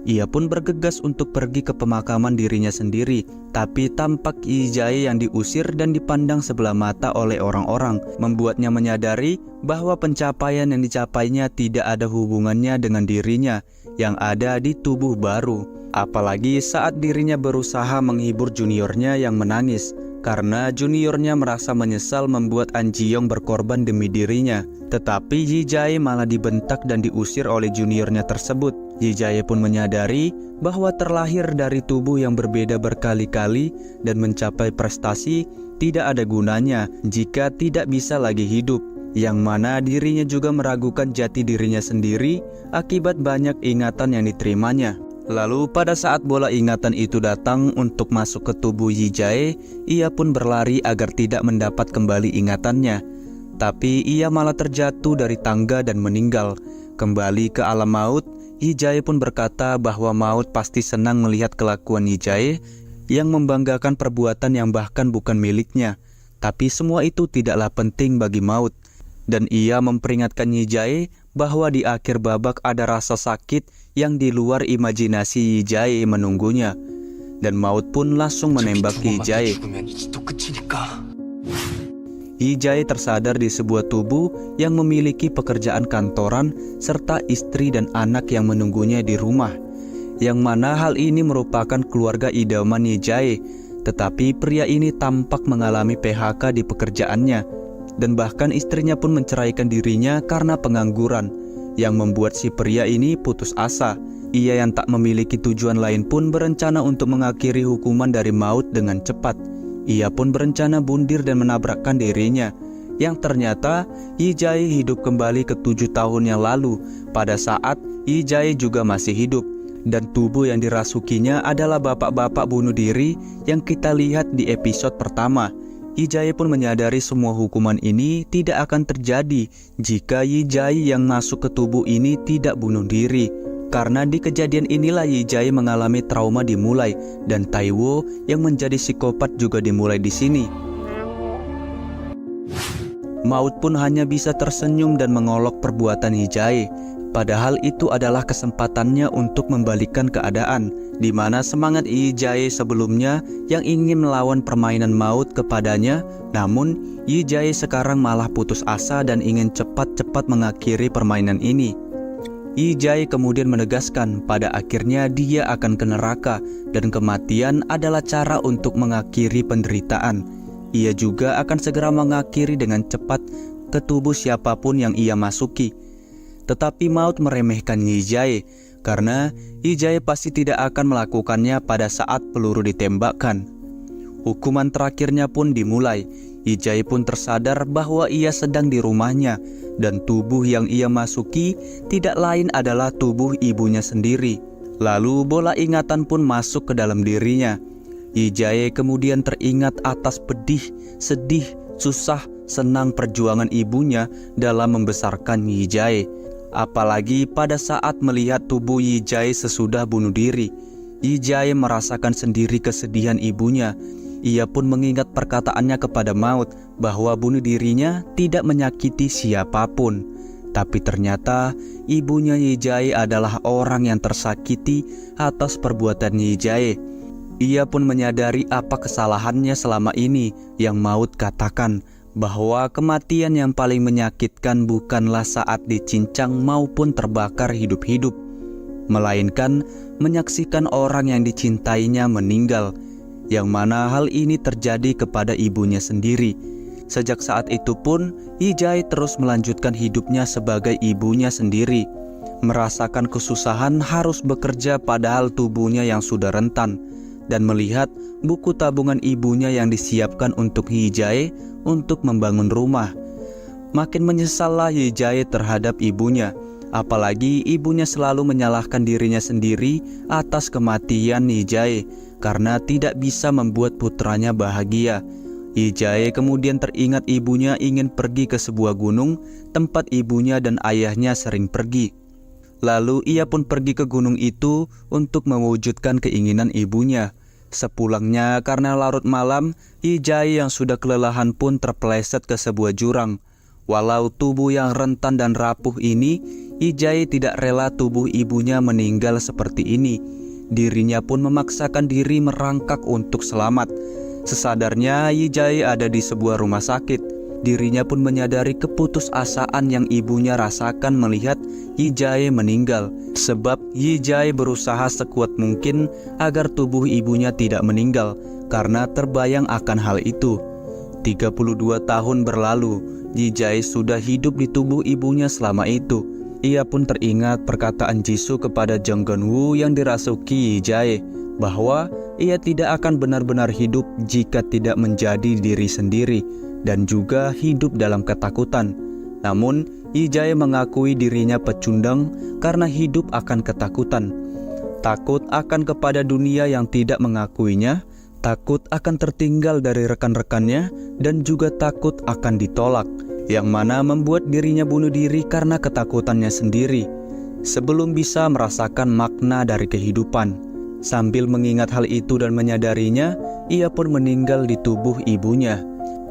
Ia pun bergegas untuk pergi ke pemakaman dirinya sendiri, tapi tampak Yi-jae yang diusir dan dipandang sebelah mata oleh orang-orang, membuatnya menyadari bahwa pencapaian yang dicapainya tidak ada hubungannya dengan dirinya yang ada di tubuh baru. Apalagi saat dirinya berusaha menghibur juniornya yang menangis, karena juniornya merasa menyesal membuat An Ji-yong berkorban demi dirinya. Tetapi Yi-jae malah dibentak dan diusir oleh juniornya tersebut. Yi-jae pun menyadari bahwa terlahir dari tubuh yang berbeda berkali-kali dan mencapai prestasi tidak ada gunanya jika tidak bisa lagi hidup, yang mana dirinya juga meragukan jati dirinya sendiri akibat banyak ingatan yang diterimanya. Lalu pada saat bola ingatan itu datang untuk masuk ke tubuh Yi-jae, ia pun berlari agar tidak mendapat kembali ingatannya. Tapi ia malah terjatuh dari tangga dan meninggal. Kembali ke alam maut, Yi-jae pun berkata bahwa Maut pasti senang melihat kelakuan Yi-jae yang membanggakan perbuatan yang bahkan bukan miliknya. Tapi semua itu tidaklah penting bagi Maut. Dan ia memperingatkan Yi-jae bahwa di akhir babak ada rasa sakit yang di luar imajinasi Yi-jae menunggunya. Dan Maut pun langsung menembak Yi-jae. Yi-jae tersadar di sebuah tubuh yang memiliki pekerjaan kantoran serta istri dan anak yang menunggunya di rumah. Yang mana hal ini merupakan keluarga idaman Yi-jae. Tetapi pria ini tampak mengalami PHK di pekerjaannya. Dan bahkan istrinya pun menceraikan dirinya karena pengangguran, yang membuat si pria ini putus asa. Ia yang tak memiliki tujuan lain pun berencana untuk mengakhiri hukuman dari Maut dengan cepat. Ia pun berencana bundir dan menabrakkan dirinya, yang ternyata Yi-jae hidup kembali ke 7 tahun yang lalu pada saat Yi-jae juga masih hidup. Dan tubuh yang dirasukinya adalah bapak-bapak bunuh diri yang kita lihat di episode pertama. Yi-jae pun menyadari semua hukuman ini tidak akan terjadi jika Yi-jae yang masuk ke tubuh ini tidak bunuh diri. Karena di kejadian inilah Yi-jae mengalami trauma dimulai, dan Taiwo yang menjadi psikopat juga dimulai di sini. Maut pun hanya bisa tersenyum dan mengolok perbuatan Yi-jae. Padahal itu adalah kesempatannya untuk membalikkan keadaan di mana semangat Yi Jae sebelumnya yang ingin melawan permainan maut kepadanya, namun Yi Jae sekarang malah putus asa dan ingin cepat-cepat mengakhiri permainan ini. Yi Jae kemudian menegaskan pada akhirnya dia akan ke neraka dan kematian adalah cara untuk mengakhiri penderitaan. Ia juga akan segera mengakhiri dengan cepat ke tubuh siapapun yang ia masuki. Tetapi maut meremehkan Yi Jae karena Yi Jae pasti tidak akan melakukannya pada saat peluru ditembakkan. Hukuman terakhirnya pun dimulai. Yi Jae pun tersadar bahwa ia sedang di rumahnya dan tubuh yang ia masuki tidak lain adalah tubuh ibunya sendiri. Lalu bola ingatan pun masuk ke dalam dirinya. Yi Jae kemudian teringat atas pedih, sedih, susah, senang perjuangan ibunya dalam membesarkan Yi Jae. Apalagi pada saat melihat tubuh Yi Jae sesudah bunuh diri, Yi Jae merasakan sendiri kesedihan ibunya. Ia pun mengingat perkataannya kepada maut bahwa bunuh dirinya tidak menyakiti siapapun. Tapi ternyata ibunya Yi Jae adalah orang yang tersakiti atas perbuatan Yi Jae. Ia pun menyadari apa kesalahannya selama ini yang maut katakan, bahwa kematian yang paling menyakitkan bukanlah saat dicincang maupun terbakar hidup-hidup, melainkan menyaksikan orang yang dicintainya meninggal, yang mana hal ini terjadi kepada ibunya sendiri. Sejak saat itu pun, Yi Jae terus melanjutkan hidupnya sebagai ibunya sendiri, merasakan kesusahan harus bekerja padahal tubuhnya yang sudah rentan, dan melihat buku tabungan ibunya yang disiapkan untuk Yi Jae untuk membangun rumah. Makin menyesallah Yi Jae terhadap ibunya, apalagi ibunya selalu menyalahkan dirinya sendiri atas kematian Yi Jae karena tidak bisa membuat putranya bahagia. Yi Jae kemudian teringat ibunya ingin pergi ke sebuah gunung tempat ibunya dan ayahnya sering pergi. Lalu ia pun pergi ke gunung itu untuk mewujudkan keinginan ibunya. Sepulangnya karena larut malam, Yi Jae yang sudah kelelahan pun terpeleset ke sebuah jurang. Walau tubuh yang rentan dan rapuh ini, Yi Jae tidak rela tubuh ibunya meninggal seperti ini. Dirinya pun memaksakan diri merangkak untuk selamat. Sesadarnya Yi Jae ada di sebuah rumah sakit. Dirinya pun menyadari keputusasaan yang ibunya rasakan melihat Yi Jae meninggal. Sebab Yi Jae berusaha sekuat mungkin agar tubuh ibunya tidak meninggal karena terbayang akan hal itu. 32 tahun berlalu, Yi Jae sudah hidup di tubuh ibunya selama itu. Ia pun teringat perkataan Jisoo kepada Jung Geun-woo yang dirasuki Yi Jae, bahwa ia tidak akan benar-benar hidup jika tidak menjadi diri sendiri dan juga hidup dalam ketakutan. Namun, Yi Jae mengakui dirinya pecundang karena hidup akan ketakutan. Takut akan kepada dunia yang tidak mengakuinya, takut akan tertinggal dari rekan-rekannya, dan juga takut akan ditolak, yang mana membuat dirinya bunuh diri karena ketakutannya sendiri, sebelum bisa merasakan makna dari kehidupan. Sambil mengingat hal itu dan menyadarinya, ia pun meninggal di tubuh ibunya.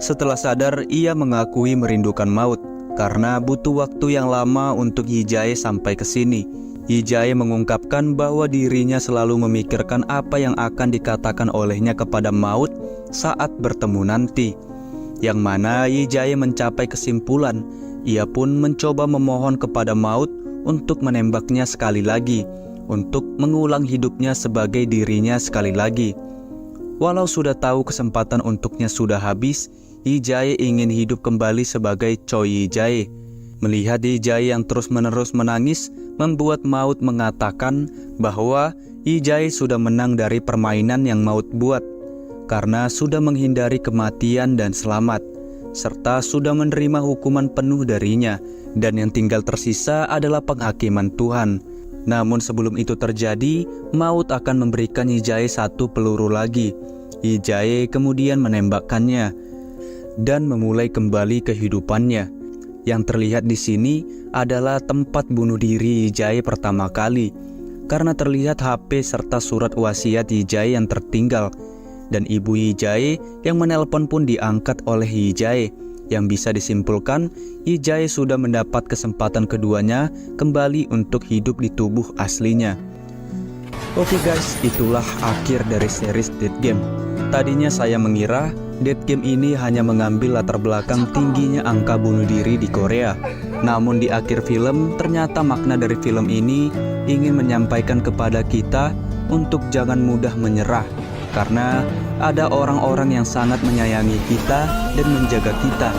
Setelah sadar, ia mengakui merindukan maut karena butuh waktu yang lama untuk Yi Jae sampai ke sini. Yi Jae mengungkapkan bahwa dirinya selalu memikirkan apa yang akan dikatakan olehnya kepada maut saat bertemu nanti. Yang mana Yi Jae mencapai kesimpulan, ia pun mencoba memohon kepada maut untuk menembaknya sekali lagi, untuk mengulang hidupnya sebagai dirinya sekali lagi. Walau sudah tahu kesempatan untuknya sudah habis, Yi Jae ingin hidup kembali sebagai Choi Yi Jae. Melihat Yi Jae yang terus-menerus menangis, membuat maut mengatakan bahwa Yi Jae sudah menang dari permainan yang maut buat, karena sudah menghindari kematian dan selamat, serta sudah menerima hukuman penuh darinya, dan yang tinggal tersisa adalah penghakiman Tuhan. Namun sebelum itu terjadi, maut akan memberikan Yi Jae satu peluru lagi. Yi Jae kemudian menembakkannya dan memulai kembali kehidupannya. Yang terlihat di sini adalah tempat bunuh diri Yi Jae pertama kali, karena terlihat HP serta surat wasiat Yi Jae yang tertinggal, dan ibu Yi Jae yang menelpon pun diangkat oleh Yi Jae. Yang bisa disimpulkan, Yi Jae sudah mendapat kesempatan keduanya kembali untuk hidup di tubuh aslinya. Oke guys, itulah akhir dari series Dead Game. Tadinya saya mengira Dead Game ini hanya mengambil latar belakang tingginya angka bunuh diri di Korea. Namun di akhir film, ternyata makna dari film ini ingin menyampaikan kepada kita untuk jangan mudah menyerah. Karena ada orang-orang yang sangat menyayangi kita dan menjaga kita.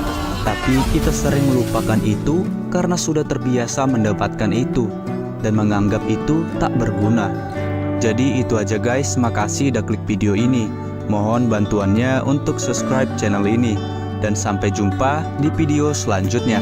Tapi kita sering melupakan itu karena sudah terbiasa mendapatkan itu dan menganggap itu tak berguna. Jadi itu aja guys, makasih udah klik video ini. Mohon bantuannya untuk subscribe channel ini. Dan sampai jumpa di video selanjutnya.